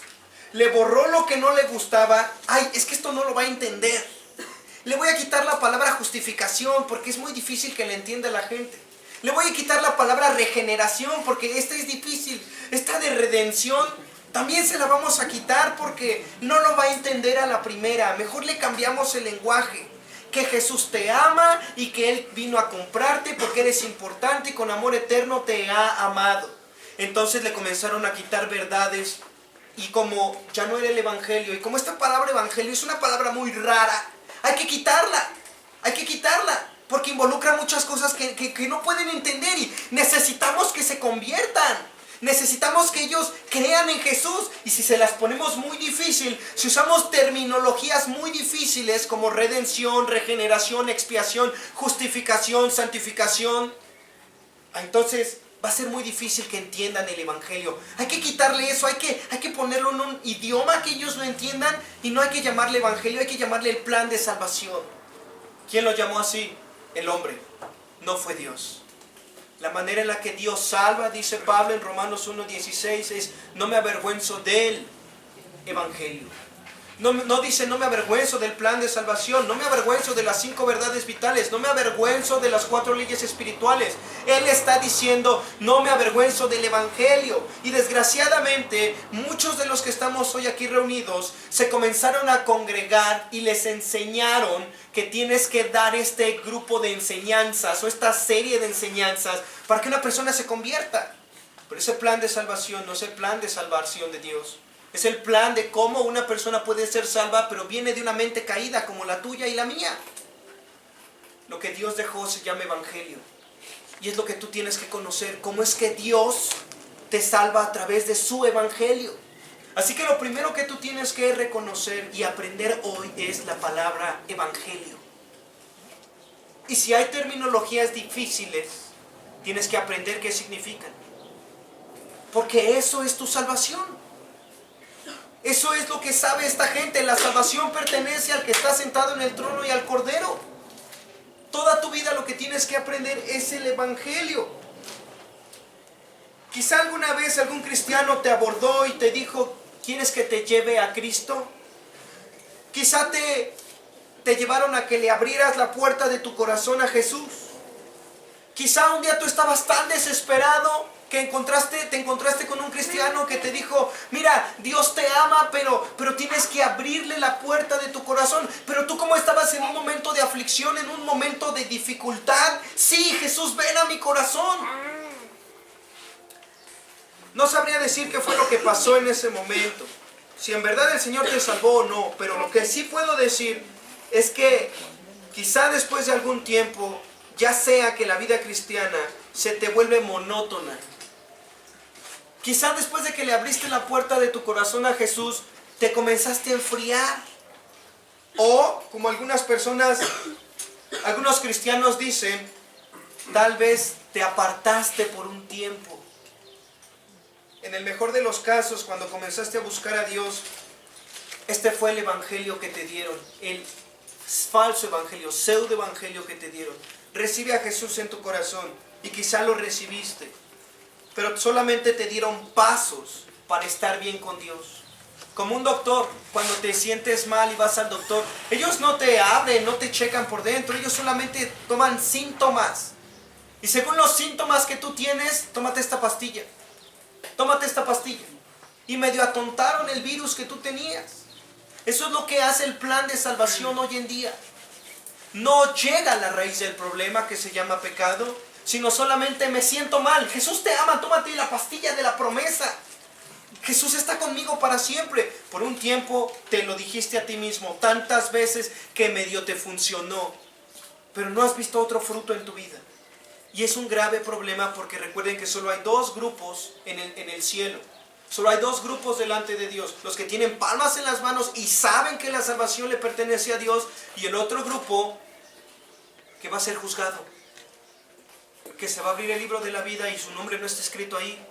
Speaker 1: le borró lo que no le gustaba. Ay, es que esto no lo va a entender. Le voy a quitar la palabra justificación porque es muy difícil que le entienda la gente. Le voy a quitar la palabra regeneración porque esta es difícil. Esta de redención también se la vamos a quitar porque no lo va a entender a la primera. Mejor le cambiamos el lenguaje. Que Jesús te ama y que Él vino a comprarte porque eres importante y con amor eterno te ha amado. Entonces le comenzaron a quitar verdades y como ya no era el Evangelio y como esta palabra Evangelio es una palabra muy rara, hay que quitarla. Porque involucra muchas cosas que no pueden entender y necesitamos que se conviertan. Necesitamos que ellos crean en Jesús. Y si se las ponemos muy difícil, si usamos terminologías muy difíciles como redención, regeneración, expiación, justificación, santificación, entonces va a ser muy difícil que entiendan el Evangelio. Hay que quitarle eso, hay que ponerlo en un idioma que ellos lo entiendan y no hay que llamarle Evangelio, hay que llamarle el plan de salvación. ¿Quién lo llamó así? el hombre, no fue Dios. La manera en la que Dios salva, dice Pablo en Romanos 1:16, es: no me avergüenzo del evangelio. No dice no me avergüenzo del plan de salvación, no me avergüenzo de las 5 verdades vitales, no me avergüenzo de las 4 leyes espirituales. Él está diciendo no me avergüenzo del evangelio. Y desgraciadamente muchos de los que estamos hoy aquí reunidos se comenzaron a congregar y les enseñaron que tienes que dar este grupo de enseñanzas o esta serie de enseñanzas para que una persona se convierta. Pero ese plan de salvación no es el plan de salvación de Dios. Es el plan de cómo una persona puede ser salva, pero viene de una mente caída como la tuya y la mía. Lo que Dios dejó se llama evangelio. Y es lo que tú tienes que conocer. Cómo es que Dios te salva a través de su evangelio. Así que lo primero que tú tienes que reconocer y aprender hoy es la palabra evangelio. Y si hay terminologías difíciles, tienes que aprender qué significan. Porque eso es tu salvación. Eso es lo que sabe esta gente. La salvación pertenece al que está sentado en el trono y al Cordero. Toda tu vida lo que tienes que aprender es el evangelio. Quizá alguna vez algún cristiano te abordó y te dijo: ¿quieres que te lleve a Cristo? Quizá te llevaron a que le abrieras la puerta de tu corazón a Jesús. Quizá un día tú estabas tan desesperado que te encontraste con un cristiano que te dijo: mira, Dios te ama, pero tienes que abrirle la puerta de tu corazón. Pero tú, como estabas en un momento de aflicción, en un momento de dificultad, sí, Jesús, ven a mi corazón. No sabría decir qué fue lo que pasó en ese momento, si en verdad el Señor te salvó o no, pero lo que sí puedo decir es que quizá después de algún tiempo, ya sea que la vida cristiana se te vuelve monótona. Quizá después de que le abriste la puerta de tu corazón a Jesús, te comenzaste a enfriar. O, como algunas personas, algunos cristianos dicen, tal vez te apartaste por un tiempo. En el mejor de los casos, cuando comenzaste a buscar a Dios, este fue el evangelio que te dieron, el falso evangelio, pseudo evangelio que te dieron. Recibe a Jesús en tu corazón, y quizá lo recibiste, pero solamente te dieron pasos para estar bien con Dios. Como un doctor, cuando te sientes mal y vas al doctor, ellos no te abren, no te checan por dentro, ellos solamente toman síntomas. Y según los síntomas que tú tienes, tómate esta pastilla. Tómate esta pastilla. Y medio atontaron el virus que tú tenías. Eso es lo que hace el plan de salvación hoy en día. No llega a la raíz del problema, que se llama pecado, sino solamente me siento mal. Jesús te ama, tómate la pastilla de la promesa. Jesús está conmigo para siempre. Por un tiempo te lo dijiste a ti mismo tantas veces que medio te funcionó, pero no has visto otro fruto en tu vida. Y es un grave problema, porque recuerden que solo hay 2 grupos en el cielo. Solo hay 2 grupos delante de Dios: los que tienen palmas en las manos y saben que la salvación le pertenece a Dios, y el otro grupo que va a ser juzgado, que se va a abrir el libro de la vida y su nombre no está escrito ahí,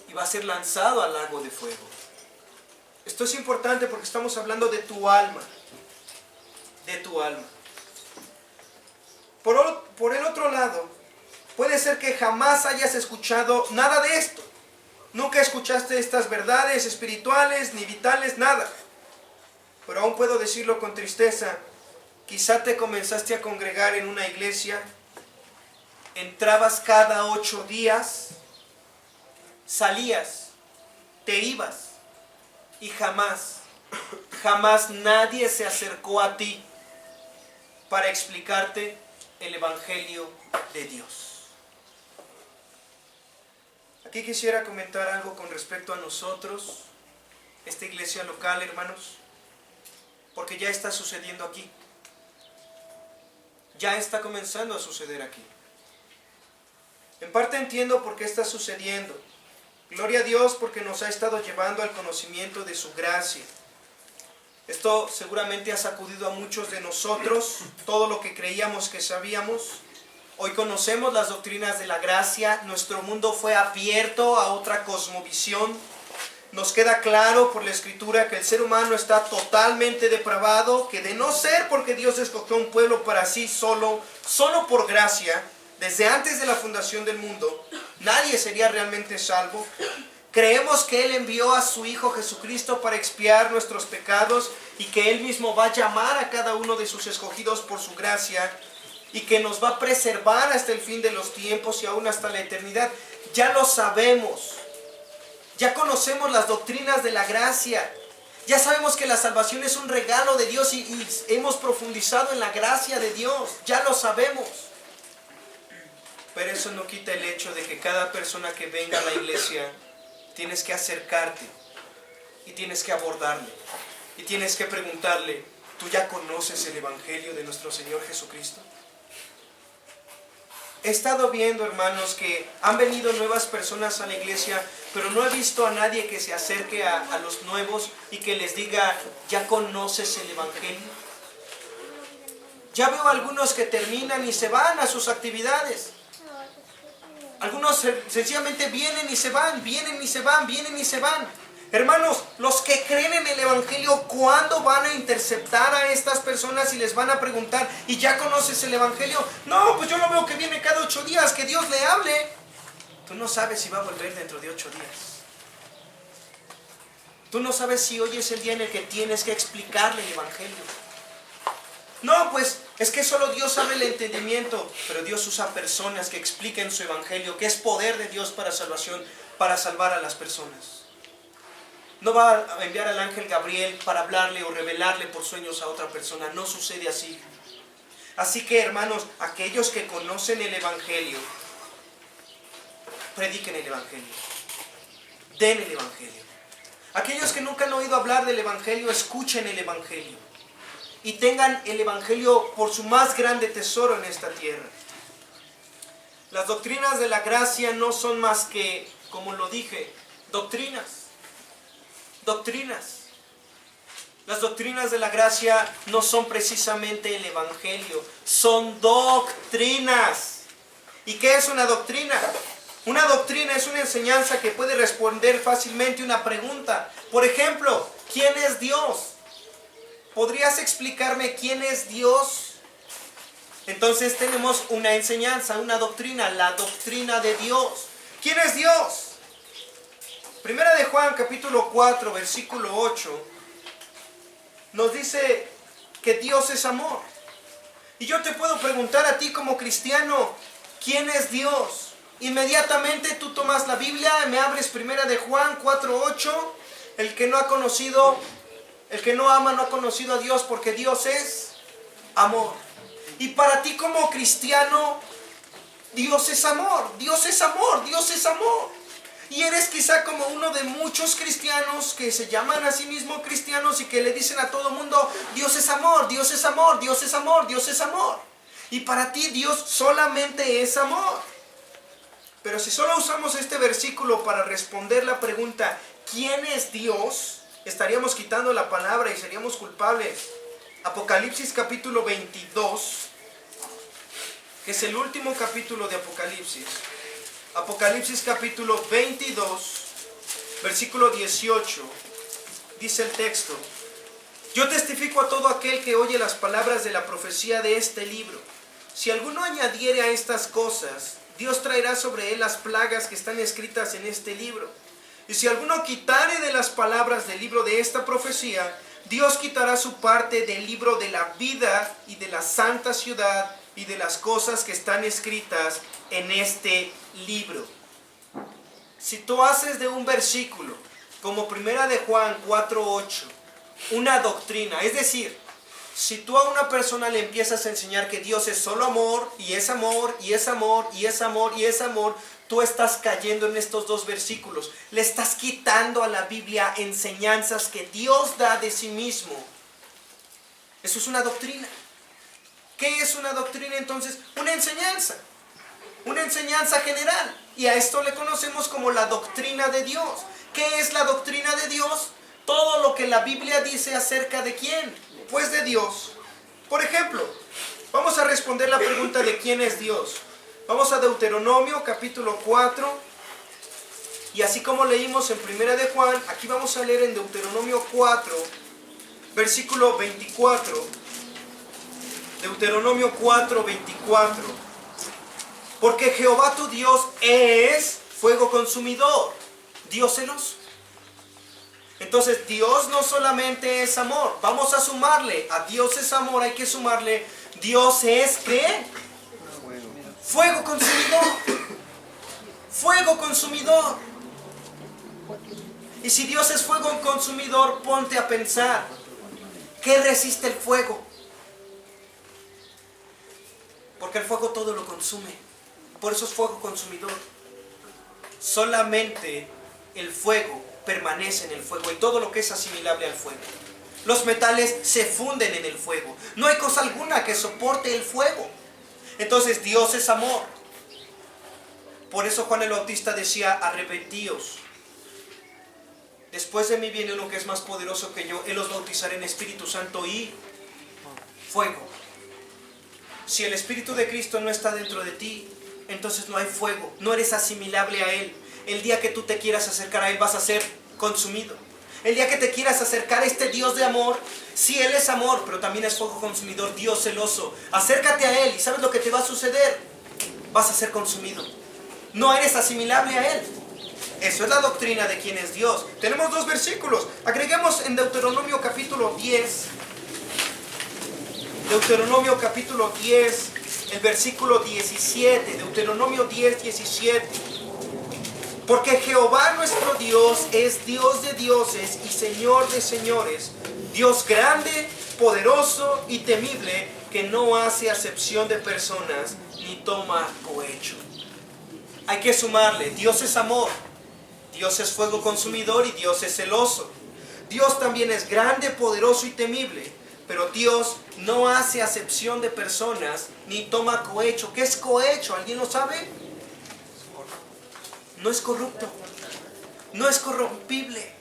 Speaker 1: y va a ser lanzado al lago de fuego. Esto es importante porque estamos hablando de tu alma. De tu alma. Por el otro lado, puede ser que jamás hayas escuchado nada de esto. Nunca escuchaste estas verdades espirituales ni vitales, nada. Pero aún puedo decirlo con tristeza: quizá te comenzaste a congregar en una iglesia, entrabas cada 8 días, salías, te ibas, y jamás nadie se acercó a ti para explicarte el evangelio de Dios. Aquí quisiera comentar algo con respecto a nosotros, esta iglesia local, hermanos, porque ya está sucediendo aquí. Ya está comenzando a suceder aquí. En parte entiendo por qué está sucediendo. Gloria a Dios, porque nos ha estado llevando al conocimiento de su gracia. Esto seguramente ha sacudido a muchos de nosotros, todo lo que creíamos que sabíamos. Hoy conocemos las doctrinas de la gracia, nuestro mundo fue abierto a otra cosmovisión. nos queda claro por la Escritura que el ser humano está totalmente depravado, que de no ser porque Dios escogió un pueblo para sí solo por gracia, desde antes de la fundación del mundo, nadie sería realmente salvo. Creemos que Él envió a su Hijo Jesucristo para expiar nuestros pecados y que Él mismo va a llamar a cada uno de sus escogidos por su gracia y que nos va a preservar hasta el fin de los tiempos y aún hasta la eternidad. Ya lo sabemos. Ya conocemos las doctrinas de la gracia. Ya sabemos que la salvación es un regalo de Dios y hemos profundizado en la gracia de Dios. Ya lo sabemos. Pero eso no quita el hecho de que cada persona que venga a la iglesia tienes que acercarte y tienes que abordarle y tienes que preguntarle: ¿tú ya conoces el Evangelio de nuestro Señor Jesucristo? He estado viendo, hermanos, que han venido nuevas personas a la iglesia, pero no he visto a nadie que se acerque a los nuevos y que les diga: ¿ya conoces el Evangelio? Ya veo a algunos que terminan y se van a sus actividades. Algunos sencillamente vienen y se van, vienen y se van, vienen y se van. Hermanos, los que creen en el Evangelio, ¿cuándo van a interceptar a estas personas y les van a preguntar: ¿y ya conoces el Evangelio? No, pues yo lo veo que viene cada 8 días, que Dios le hable. Tú no sabes si va a volver dentro de 8 días. Tú no sabes si hoy es el día en el que tienes que explicarle el Evangelio. No, pues es que solo Dios abre el entendimiento, pero Dios usa personas que expliquen su Evangelio, que es poder de Dios para salvación, para salvar a las personas. No va a enviar al ángel Gabriel para hablarle o revelarle por sueños a otra persona. No sucede así. Así que, hermanos, aquellos que conocen el Evangelio, prediquen el Evangelio. Den el Evangelio. Aquellos que nunca han oído hablar del Evangelio, escuchen el Evangelio. Y tengan el Evangelio por su más grande tesoro en esta tierra. Las doctrinas de la gracia no son más que, como lo dije, doctrinas. Doctrinas. Las doctrinas de la gracia no son precisamente el Evangelio, son doctrinas. ¿Y qué es una doctrina? Una doctrina es una enseñanza que puede responder fácilmente una pregunta. Por ejemplo, ¿quién es Dios? ¿Podrías explicarme quién es Dios? Entonces tenemos una enseñanza, una doctrina, la doctrina de Dios. ¿Quién es Dios? Primera de Juan, capítulo 4, versículo 8, nos dice que Dios es amor. Y yo te puedo preguntar a ti como cristiano, ¿quién es Dios? Inmediatamente tú tomas la Biblia y me abres Primera de Juan 4, 8. El que no ama no ha conocido a Dios, porque Dios es amor. Y para ti como cristiano, Dios es amor, Dios es amor, Dios es amor. Y eres quizá como uno de muchos cristianos que se llaman a sí mismos cristianos y que le dicen a todo mundo: Dios es amor, Dios es amor, Dios es amor, Dios es amor. Y para ti Dios solamente es amor. Pero si solo usamos este versículo para responder la pregunta ¿quién es Dios?, estaríamos quitando la palabra y seríamos culpables. Apocalipsis capítulo 22, que es el último capítulo de Apocalipsis. Apocalipsis capítulo 22, versículo 18, dice el texto: yo testifico a todo aquel que oye las palabras de la profecía de este libro. Si alguno añadiere a estas cosas, Dios traerá sobre él las plagas que están escritas en este libro. Y si alguno quitare de las palabras del libro de esta profecía, Dios quitará su parte del libro de la vida y de la santa ciudad y de las cosas que están escritas en este libro. Si tú haces de un versículo, como Primera de Juan 4:8, una doctrina, es decir, si tú a una persona le empiezas a enseñar que Dios es solo amor, y es amor, y es amor, y es amor, y es amor, tú estás cayendo en estos dos versículos. Le estás quitando a la Biblia enseñanzas que Dios da de sí mismo. Eso es una doctrina. ¿Qué es una doctrina entonces? Una enseñanza general. Y a esto le conocemos como la doctrina de Dios. ¿Qué es la doctrina de Dios? Todo lo que la Biblia dice acerca de ¿quién? Pues de Dios. Por ejemplo, vamos a responder la pregunta de ¿quién es Dios? Vamos a Deuteronomio capítulo 4, Y así como leímos en Primera de Juan, aquí vamos a leer en Deuteronomio 4, versículo 24. Deuteronomio 4, 24. Porque Jehová tu Dios es fuego consumidor, Dios celoso. Entonces Dios no solamente es amor, vamos a sumarle, a Dios es amor, hay que sumarle, Dios es ¿qué? Fuego consumidor. Fuego consumidor. Y si Dios es fuego consumidor, ponte a pensar, ¿qué resiste el fuego? Porque el fuego todo lo consume, por eso es fuego consumidor. Solamente el fuego permanece en el fuego y todo lo que es asimilable al fuego. Los metales se funden en el fuego. No hay cosa alguna que soporte el fuego. Entonces Dios es amor. Por eso Juan el Bautista decía, arrepentíos. Después de mí viene uno que es más poderoso que yo. Él los bautizará en Espíritu Santo y fuego. Si el Espíritu de Cristo no está dentro de ti, entonces no hay fuego. No eres asimilable a Él. El día que tú te quieras acercar a Él vas a ser consumido. El día que te quieras acercar a este Dios de amor, sí, Él es amor, pero también es fuego consumidor, Dios celoso. Acércate a Él y ¿sabes lo que te va a suceder? Vas a ser consumido. No eres asimilable a Él. Eso es la doctrina de quién es Dios. Tenemos dos versículos. Agreguemos en Deuteronomio capítulo 10. Deuteronomio capítulo 10, el versículo 17. Deuteronomio 10, 17. Porque Jehová nuestro Dios es Dios de dioses y Señor de señores, Dios grande, poderoso y temible, que no hace acepción de personas ni toma cohecho. Hay que sumarle, Dios es amor, Dios es fuego consumidor y Dios es celoso. Dios también es grande, poderoso y temible, pero Dios no hace acepción de personas ni toma cohecho. ¿Qué es cohecho? ¿Alguien lo sabe? No es corrupto, no es corrompible.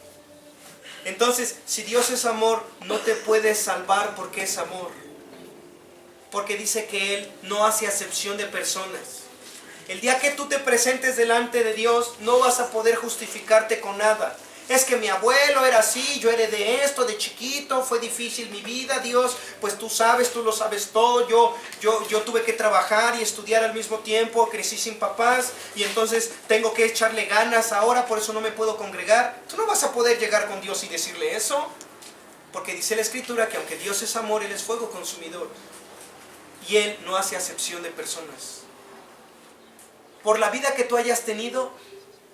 Speaker 1: Entonces, si Dios es amor, no te puedes salvar porque es amor. Porque dice que Él no hace acepción de personas. El día que tú te presentes delante de Dios, no vas a poder justificarte con nada. Es que mi abuelo era así, yo heredé esto de chiquito, fue difícil mi vida, Dios, pues tú sabes, tú lo sabes todo, yo tuve que trabajar y estudiar al mismo tiempo, crecí sin papás y entonces tengo que echarle ganas ahora, por eso no me puedo congregar. Tú no vas a poder llegar con Dios y decirle eso, porque dice la Escritura que aunque Dios es amor, Él es fuego consumidor y Él no hace acepción de personas. Por la vida que tú hayas tenido,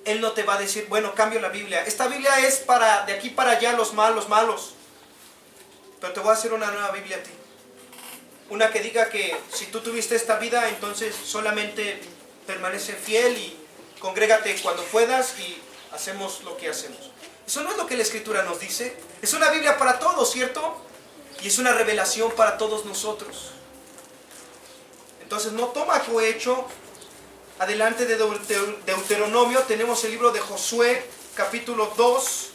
Speaker 1: Él no te va a decir, bueno, cambio la Biblia. Esta Biblia es para de aquí para allá los malos. Pero te voy a hacer una nueva Biblia a ti. Una que diga que si tú tuviste esta vida, entonces solamente permanece fiel y congrégate cuando puedas y hacemos lo que hacemos. Eso no es lo que la Escritura nos dice. Es una Biblia para todos, ¿cierto? Y es una revelación para todos nosotros. Entonces no toma cohecho. Adelante de Deuteronomio tenemos el libro de Josué, capítulo 2.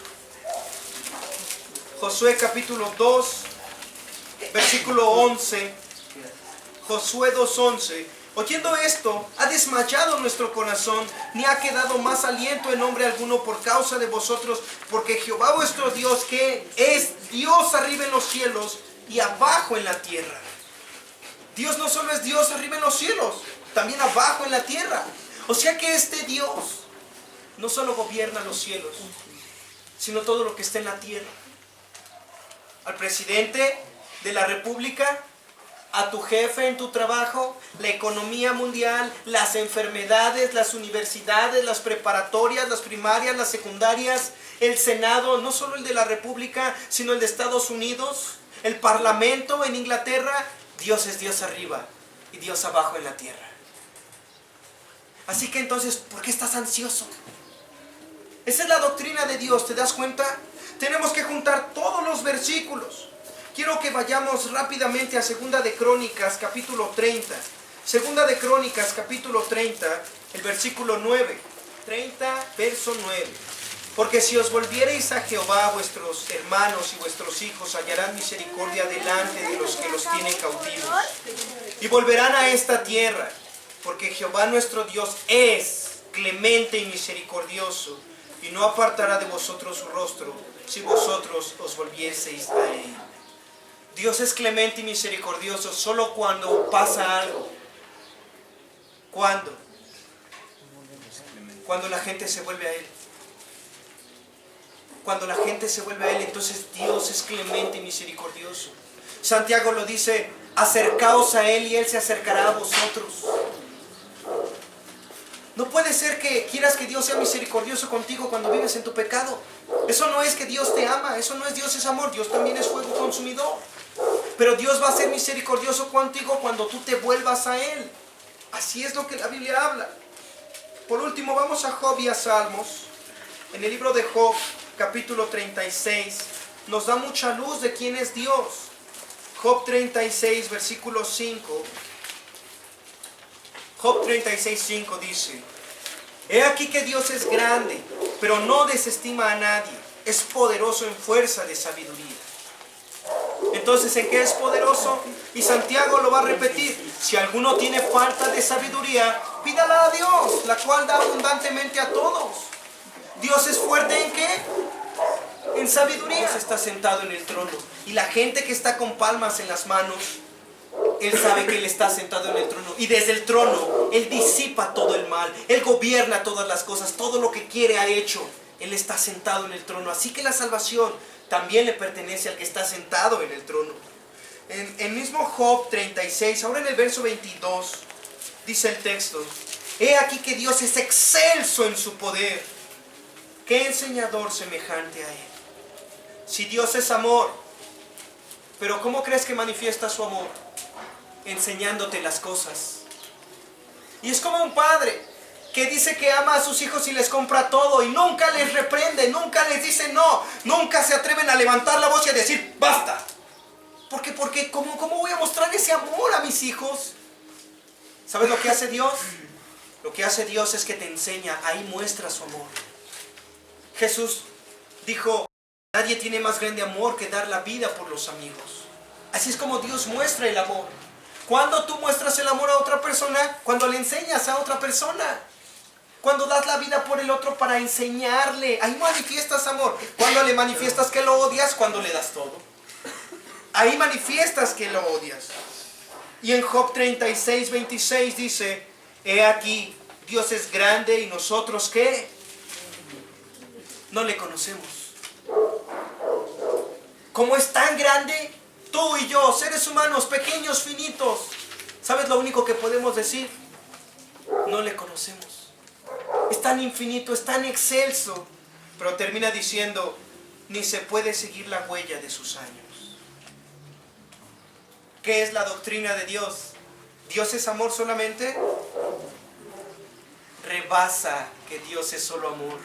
Speaker 1: Josué, capítulo 2, versículo 11. Josué 2:11. Oyendo esto, ha desmayado nuestro corazón, ni ha quedado más aliento en hombre alguno por causa de vosotros, porque Jehová vuestro Dios, que es Dios arriba en los cielos y abajo en la tierra. Dios no solo es Dios arriba en los cielos, también abajo en la tierra. O sea que este Dios no solo gobierna los cielos, sino todo lo que está en la tierra. Al presidente de la república, a tu jefe en tu trabajo, la economía mundial, las enfermedades, las universidades, las preparatorias, las primarias, las secundarias, el Senado, no solo el de la república, sino el de Estados Unidos, el parlamento en Inglaterra. Dios es Dios arriba y Dios abajo en la tierra. Así que entonces, ¿por qué estás ansioso? Esa es la doctrina de Dios, ¿te das cuenta? Tenemos que juntar todos los versículos. Quiero que vayamos rápidamente a Segunda de Crónicas, capítulo 30. Segunda de Crónicas, capítulo 30, el versículo 9. 30, verso 9. Porque si os volviereis a Jehová, vuestros hermanos y vuestros hijos hallarán misericordia delante de los que los tienen cautivos. Y volverán a esta tierra, porque Jehová nuestro Dios es clemente y misericordioso, y no apartará de vosotros su rostro, si vosotros os volvieseis a Él. Dios es clemente y misericordioso solo cuando pasa algo. ¿Cuándo? Cuando la gente se vuelve a Él. Cuando la gente se vuelve a Él, entonces Dios es clemente y misericordioso. Santiago lo dice: acercaos a Él y Él se acercará a vosotros. No puede ser que quieras que Dios sea misericordioso contigo cuando vives en tu pecado. Eso no es que Dios te ama, eso no es Dios es amor, Dios también es fuego consumidor. Pero Dios va a ser misericordioso contigo cuando tú te vuelvas a Él. Así es lo que la Biblia habla. Por último, vamos a Job y a Salmos. En el libro de Job, capítulo 36, nos da mucha luz de quién es Dios. Job 36, versículo 5. Job 36, 5 dice: he aquí que Dios es grande, pero no desestima a nadie. Es poderoso en fuerza de sabiduría. Entonces, ¿en qué es poderoso? Y Santiago lo va a repetir: si alguno tiene falta de sabiduría, pídala a Dios, la cual da abundantemente a todos. ¿Dios es fuerte en qué? En sabiduría. Dios está sentado en el trono. Y la gente que está con palmas en las manos, Él sabe que Él está sentado en el trono. Y desde el trono, Él disipa todo el mal. Él gobierna todas las cosas. Todo lo que quiere ha hecho. Él está sentado en el trono. Así que la salvación también le pertenece al que está sentado en el trono. En mismo Job 36, ahora en el verso 22, dice el texto: he aquí que Dios es excelso en su poder. ¿Qué enseñador semejante a Él? Si Dios es amor, pero ¿cómo crees que manifiesta su amor? Enseñándote las cosas. Y es como un padre que dice que ama a sus hijos y les compra todo y nunca les reprende, nunca les dice no, nunca se atreven a levantar la voz y a decir basta. Porque ¿cómo voy a mostrar ese amor a mis hijos? ¿Sabes lo que hace Dios? Lo que hace Dios es que te enseña, ahí muestra su amor. Jesús dijo: nadie tiene más grande amor que dar la vida por los amigos. Así es como Dios muestra el amor. ¿Cuándo tú muestras el amor a otra persona? Cuando le enseñas a otra persona. Cuando das la vida por el otro para enseñarle. Ahí manifiestas amor. Cuando le manifiestas que lo odias, cuando le das todo. Ahí manifiestas que lo odias. Y en Job 36, 26 dice: he aquí, Dios es grande y nosotros ¿qué? No le conocemos. Como es tan grande, tú y yo, seres humanos, pequeños, finitos, ¿sabes lo único que podemos decir? No le conocemos. Es tan infinito, es tan excelso, pero termina diciendo: ni se puede seguir la huella de sus años. ¿Qué es la doctrina de Dios? ¿Dios es amor solamente? Rebasa que Dios es solo amor.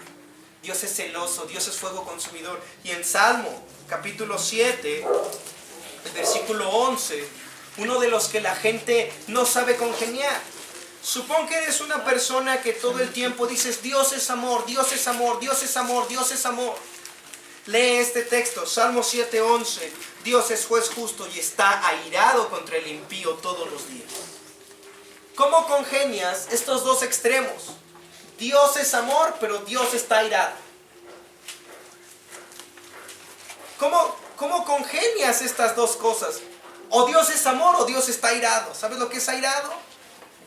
Speaker 1: Dios es celoso, Dios es fuego consumidor. Y en Salmo, capítulo 7, el versículo 11, uno de los que la gente no sabe congeniar. Supón que eres una persona que todo el tiempo dices: Dios es amor, Dios es amor, Dios es amor, Dios es amor. Lee este texto, Salmo 7:11. Dios es juez justo y está airado contra el impío todos los días. ¿Cómo congenias estos dos extremos? Dios es amor, pero Dios está airado. ¿Cómo congenias estas dos cosas? O Dios es amor o Dios está airado. ¿Sabes lo que es airado?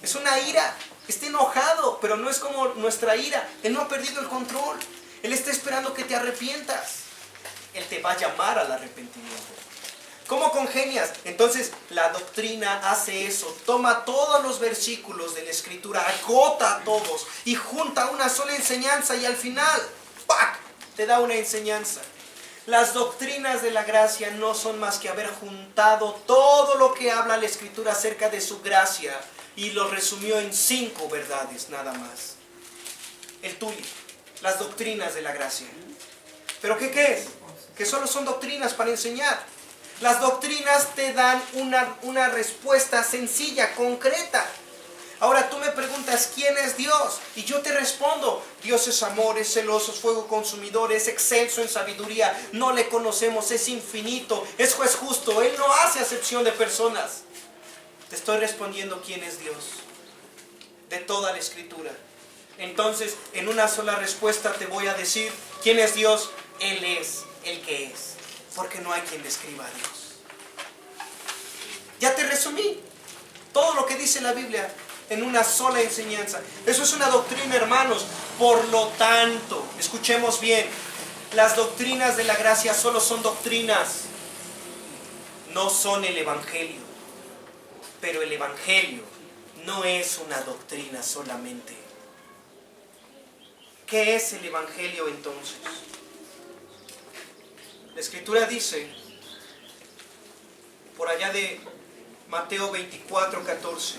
Speaker 1: Es una ira. Está enojado, pero no es como nuestra ira. Él no ha perdido el control. Él está esperando que te arrepientas. Él te va a llamar al arrepentimiento. ¿Cómo congenias? Entonces la doctrina hace eso. Toma todos los versículos de la Escritura, agota a todos y junta una sola enseñanza y al final, ¡pac!, te da una enseñanza. Las doctrinas de la gracia no son más que haber juntado todo lo que habla la Escritura acerca de su gracia y lo resumió en 5 verdades nada más. El tuli, las doctrinas de la gracia. ¿Pero qué es? Que solo son doctrinas para enseñar. Las doctrinas te dan una respuesta sencilla, concreta. Ahora tú me preguntas: ¿quién es Dios? Y yo te respondo: Dios es amor, es celoso, es fuego consumidor, es excelso en sabiduría. No le conocemos, es infinito, es juez justo. Él no hace acepción de personas. Te estoy respondiendo quién es Dios, de toda la Escritura. Entonces, en una sola respuesta te voy a decir, ¿quién es Dios? Él es el que es, porque no hay quien describa a Dios. Ya te resumí todo lo que dice la Biblia en una sola enseñanza. Eso es una doctrina, hermanos. Por lo tanto, escuchemos bien, las doctrinas de la gracia solo son doctrinas, no son el Evangelio. Pero el Evangelio no es una doctrina solamente. ¿Qué es el Evangelio entonces? La Escritura dice, por allá de Mateo 24, 14.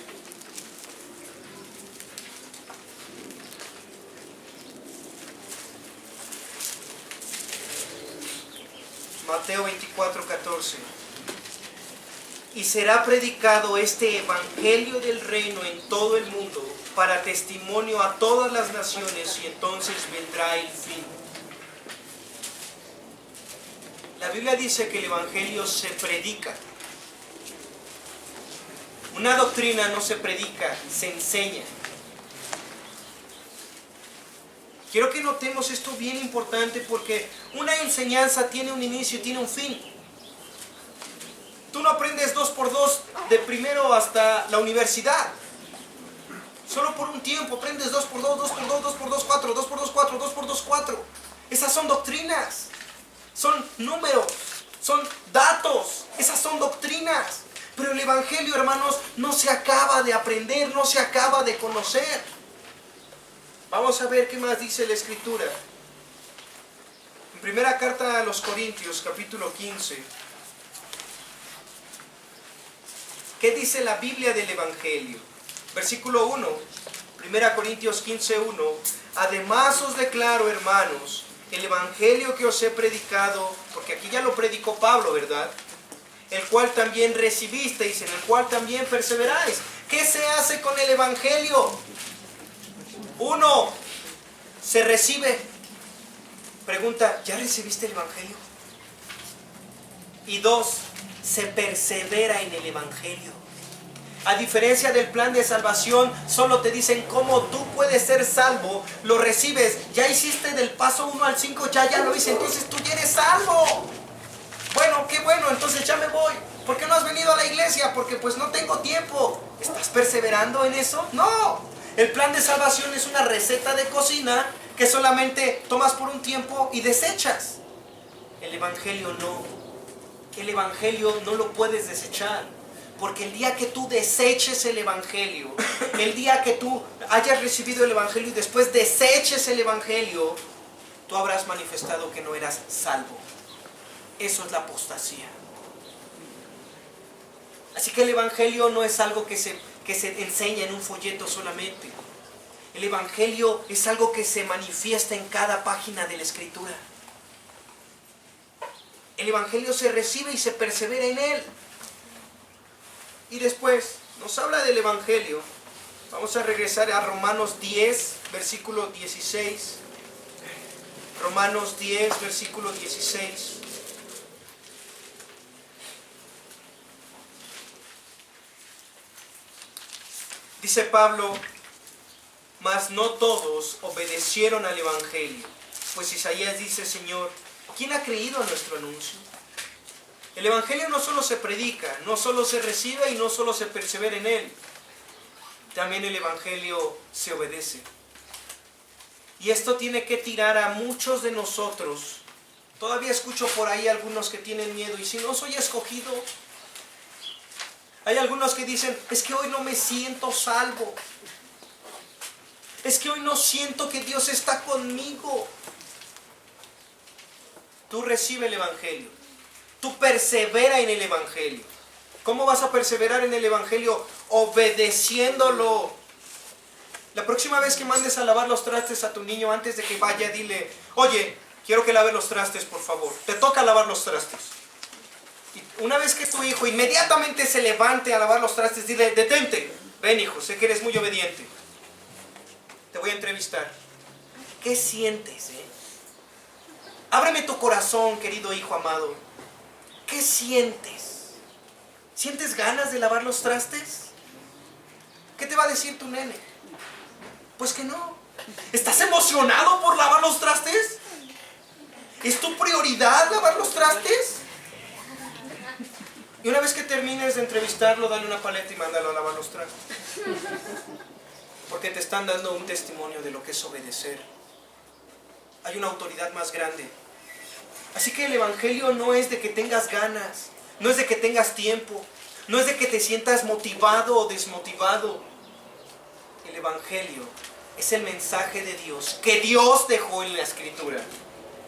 Speaker 1: Mateo 24, 14. Y será predicado este evangelio del reino en todo el mundo para testimonio a todas las naciones, y entonces vendrá el fin. La Biblia dice que el evangelio se predica. Una doctrina no se predica, se enseña. Quiero que notemos esto bien importante, porque una enseñanza tiene un inicio y tiene un fin. Tú no aprendes 2x2 de primero hasta la universidad. Solo por un tiempo aprendes 2x2, 2x2, 2x2, 4, 2x2, 4, 2x2, 4. Esas son doctrinas. Son números. Son datos. Esas son doctrinas. Pero el Evangelio, hermanos, no se acaba de aprender, no se acaba de conocer. Vamos a ver qué más dice la Escritura. En primera carta a los Corintios, capítulo 15. ¿Qué dice la Biblia del Evangelio? Versículo 1, 1 Corintios 15, 1. Además os declaro, hermanos, el Evangelio que os he predicado, porque aquí ya lo predicó Pablo, ¿verdad? El cual también recibisteis, en el cual también perseveráis. ¿Qué se hace con el Evangelio? 1, se recibe. Pregunta, ¿ya recibiste el Evangelio? Y 2, se persevera en el Evangelio. A diferencia del plan de salvación, solo te dicen cómo tú puedes ser salvo, lo recibes, ya hiciste del paso 1 al 5, ya lo hice, entonces tú ya eres salvo. Bueno, qué bueno, entonces ya me voy. ¿Por qué no has venido a la iglesia? Porque pues no tengo tiempo. ¿Estás perseverando en eso? No. El plan de salvación es una receta de cocina que solamente tomas por un tiempo y desechas. El Evangelio no. El Evangelio no lo puedes desechar. Porque el día que tú deseches el Evangelio, el día que tú hayas recibido el Evangelio y después deseches el Evangelio, tú habrás manifestado que no eras salvo. Eso es la apostasía. Así que el Evangelio no es algo que se enseña en un folleto solamente. El Evangelio es algo que se manifiesta en cada página de la Escritura. El Evangelio se recibe y se persevera en él. Y después nos habla del Evangelio. Vamos a regresar a Romanos 10, versículo 16. Romanos 10, versículo 16. Dice Pablo, mas no todos obedecieron al Evangelio. Pues Isaías dice, Señor, ¿quién ha creído a nuestro anuncio? El Evangelio no solo se predica, no solo se recibe y no solo se persevera en él. También el Evangelio se obedece. Y esto tiene que tirar a muchos de nosotros. Todavía escucho por ahí algunos que tienen miedo. ¿Y si no soy escogido? Hay algunos que dicen, es que hoy no me siento salvo. Es que hoy no siento que Dios está conmigo. Tú recibe el Evangelio. Tú persevera en el Evangelio. ¿Cómo vas a perseverar en el Evangelio? Obedeciéndolo. La próxima vez que mandes a lavar los trastes a tu niño, antes de que vaya, dile, oye, quiero que lave los trastes, por favor. Te toca lavar los trastes. Y una vez que tu hijo inmediatamente se levante a lavar los trastes, dile, detente. Ven, hijo, sé que eres muy obediente. Te voy a entrevistar. ¿Qué sientes, Ábreme tu corazón, querido hijo amado. ¿Qué sientes? ¿Sientes ganas de lavar los trastes? ¿Qué te va a decir tu nene? Pues que no. ¿Estás emocionado por lavar los trastes? ¿Es tu prioridad lavar los trastes? Y una vez que termines de entrevistarlo, dale una paleta y mándalo a lavar los trastes. Porque te están dando un testimonio de lo que es obedecer. Hay una autoridad más grande. Así que el evangelio no es de que tengas ganas, no es de que tengas tiempo, no es de que te sientas motivado o desmotivado. El evangelio es el mensaje de Dios que Dios dejó en la Escritura,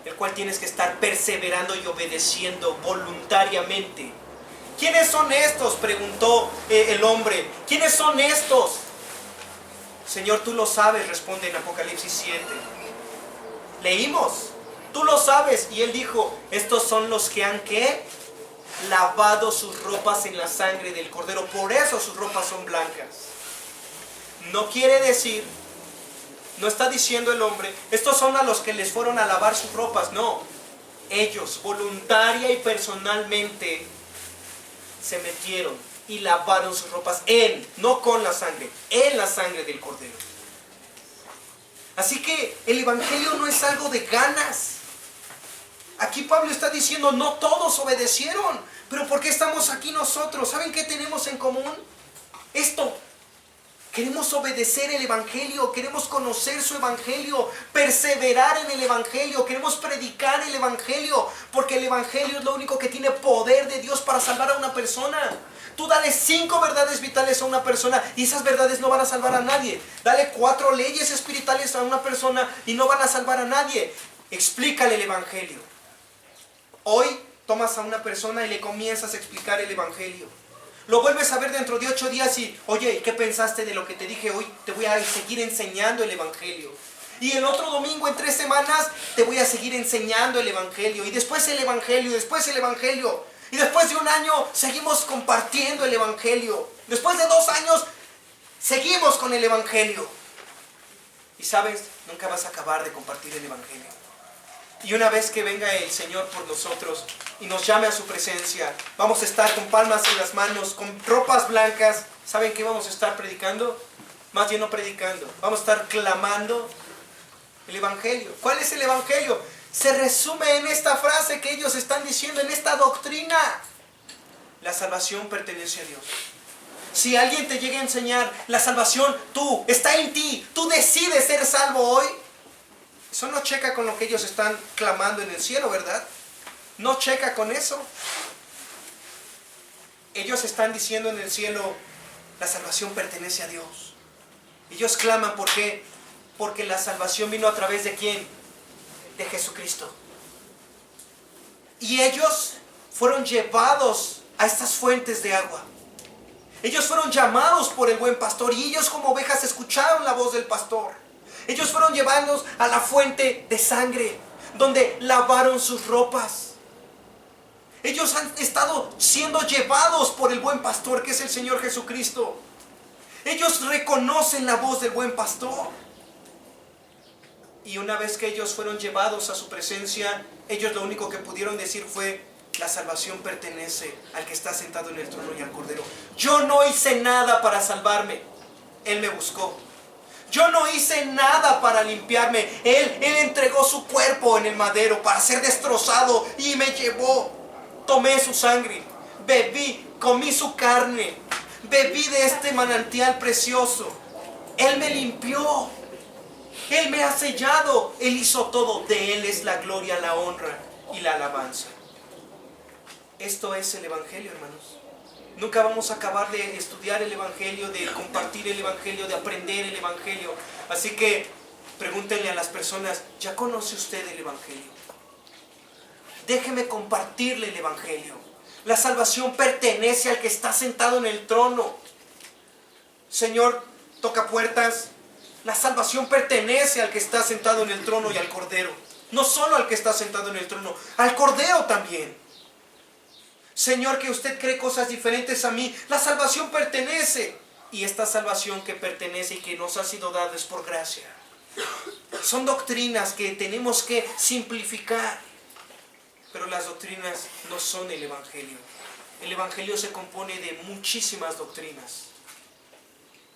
Speaker 1: el cual tienes que estar perseverando y obedeciendo voluntariamente. ¿Quiénes son estos?, preguntó el hombre. ¿Quiénes son estos? Señor, tú lo sabes, responde en Apocalipsis 7. Leímos, tú lo sabes. Y él dijo, estos son los que han, ¿qué?, lavado sus ropas en la sangre del Cordero. Por eso sus ropas son blancas. No quiere decir, no está diciendo el hombre, estos son a los que les fueron a lavar sus ropas. No, ellos voluntaria y personalmente se metieron y lavaron sus ropas no con la sangre, en la sangre del Cordero. Así que el evangelio no es algo de ganas. Aquí Pablo está diciendo, no todos obedecieron. Pero ¿por qué estamos aquí nosotros? ¿Saben qué tenemos en común? Esto. Queremos obedecer el evangelio, queremos conocer su evangelio, perseverar en el evangelio, queremos predicar el evangelio, porque el evangelio es lo único que tiene poder de Dios para salvar a una persona. Tú dale 5 verdades vitales a una persona y esas verdades no van a salvar a nadie. Dale 4 leyes espirituales a una persona y no van a salvar a nadie. Explícale el evangelio. Hoy tomas a una persona y le comienzas a explicar el evangelio. Lo vuelves a ver dentro de 8 días y, oye, ¿qué pensaste de lo que te dije hoy? Te voy a seguir enseñando el evangelio. Y el otro domingo, en 3 semanas, te voy a seguir enseñando el evangelio. Y después el evangelio, y después el evangelio. Y después de 1 año, seguimos compartiendo el evangelio. Después de 2 años, seguimos con el evangelio. Y sabes, nunca vas a acabar de compartir el evangelio. Y una vez que venga el Señor por nosotros y nos llame a su presencia, vamos a estar con palmas en las manos, con ropas blancas. ¿Saben qué vamos a estar predicando? Más bien no predicando. Vamos a estar clamando el evangelio. ¿Cuál es el evangelio? Se resume en esta frase que ellos están diciendo, en esta doctrina. La salvación pertenece a Dios. Si alguien te llega a enseñar la salvación, está en ti. Tú decides ser salvo hoy. Eso no checa con lo que ellos están clamando en el cielo, ¿verdad? No checa con eso. Ellos están diciendo en el cielo, la salvación pertenece a Dios. Ellos claman, ¿por qué? Porque la salvación vino a través de ¿quién? De Jesucristo. Y ellos fueron llevados a estas fuentes de agua. Ellos fueron llamados por el buen pastor y ellos como ovejas escucharon la voz del pastor. Ellos fueron llevados a la fuente de sangre, donde lavaron sus ropas. Ellos han estado siendo llevados por el buen pastor, que es el Señor Jesucristo. Ellos reconocen la voz del buen pastor. Y una vez que ellos fueron llevados a su presencia, ellos lo único que pudieron decir fue, la salvación pertenece al que está sentado en el trono y al Cordero. Yo no hice nada para salvarme. Él me buscó. Yo no hice nada para limpiarme. Él entregó su cuerpo en el madero para ser destrozado y me llevó. Tomé su sangre, bebí, comí su carne, bebí de este manantial precioso. Él me limpió. Él me ha sellado. Él hizo todo. De Él es la gloria, la honra y la alabanza. Esto es el evangelio, hermanos. Nunca vamos a acabar de estudiar el evangelio, de compartir el evangelio, de aprender el evangelio. Así que pregúntenle a las personas, ¿ya conoce usted el evangelio? Déjeme compartirle el evangelio. La salvación pertenece al que está sentado en el trono. Señor, toca puertas. La salvación pertenece al que está sentado en el trono y al Cordero. No solo al que está sentado en el trono, al Cordero también. Señor, que usted cree cosas diferentes a mí. La salvación pertenece. Y esta salvación que pertenece y que nos ha sido dada es por gracia. Son doctrinas que tenemos que simplificar. Pero las doctrinas no son el evangelio. El evangelio se compone de muchísimas doctrinas.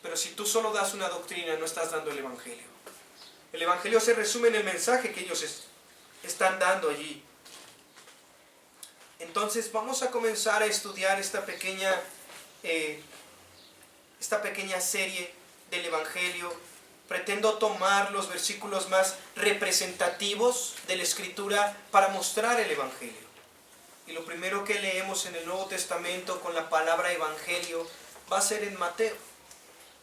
Speaker 1: Pero si tú solo das una doctrina, no estás dando el evangelio. El Evangelio se resume en el mensaje que ellos están dando allí. Entonces vamos a comenzar a estudiar esta pequeña serie del Evangelio. Pretendo tomar los versículos más representativos de la Escritura para mostrar el Evangelio. Y lo primero que leemos en el Nuevo Testamento con la palabra Evangelio va a ser en Mateo.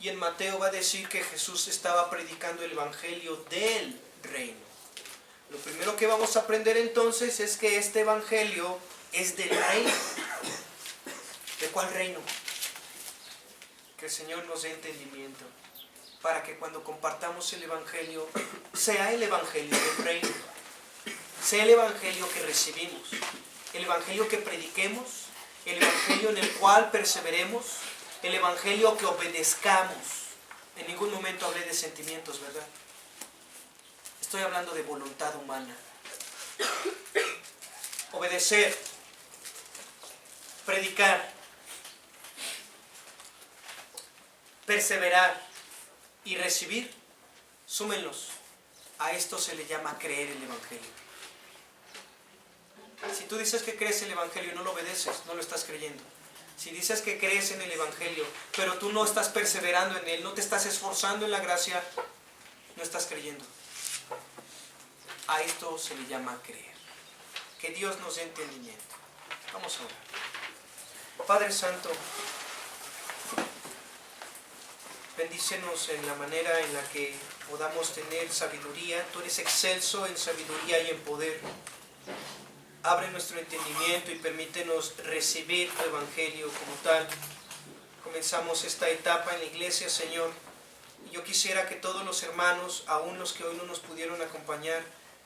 Speaker 1: Y en Mateo va a decir que Jesús estaba predicando el Evangelio del reino. Lo primero que vamos a aprender entonces es que este Evangelio es del reino. ¿De cuál reino? Que el Señor nos dé entendimiento para que cuando compartamos el Evangelio sea el Evangelio del reino, sea el Evangelio que recibimos, el Evangelio que prediquemos, el Evangelio en el cual perseveremos, el Evangelio que obedezcamos. En ningún momento hablé de sentimientos, ¿verdad? Estoy hablando de voluntad humana. Obedecer, predicar, perseverar y recibir, súmenlos. A esto se le llama creer el Evangelio. Si tú dices que crees el Evangelio y no lo obedeces, no lo estás creyendo. Si dices que crees en el Evangelio, pero tú no estás perseverando en él, no te estás esforzando en la gracia, no estás creyendo. A esto se le llama creer. Que Dios nos dé entendimiento. Vamos a orar. Padre Santo, bendícenos en la manera en la que podamos tener sabiduría. Tú eres excelso en sabiduría y en poder. Abre nuestro entendimiento y permítenos recibir tu Evangelio como tal. Comenzamos esta etapa en la iglesia, Señor. Y yo quisiera que todos los hermanos, aún los que hoy no nos pudieron acompañar,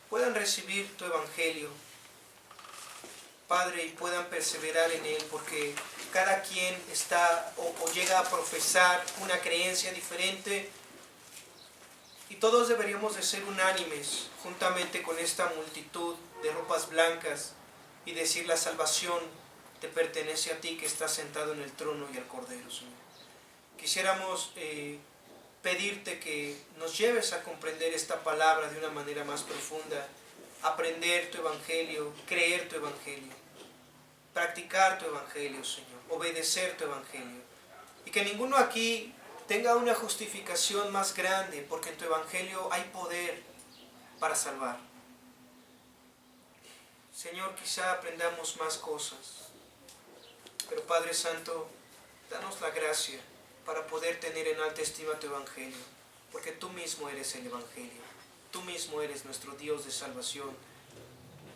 Speaker 1: puedan recibir tu Evangelio, Padre, y puedan perseverar en él, porque cada quien está o llega a profesar una creencia diferente, y todos deberíamos de ser unánimes juntamente con esta multitud de ropas blancas y decir: la salvación te pertenece a ti, que estás sentado en el trono, y al Cordero, Señor. Quisiéramos pedirte que nos lleves a comprender esta palabra de una manera más profunda, aprender tu Evangelio, creer tu Evangelio, practicar tu Evangelio, Señor, obedecer tu Evangelio, y que ninguno aquí tenga una justificación más grande, porque en tu Evangelio hay poder para salvar. Señor, quizá aprendamos más cosas, pero Padre Santo, danos la gracia para poder tener en alta estima tu Evangelio, porque tú mismo eres el Evangelio, tú mismo eres nuestro Dios de salvación.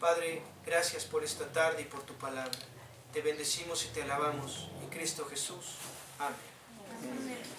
Speaker 1: Padre, gracias por esta tarde y por tu palabra. Te bendecimos y te alabamos en Cristo Jesús. Amén.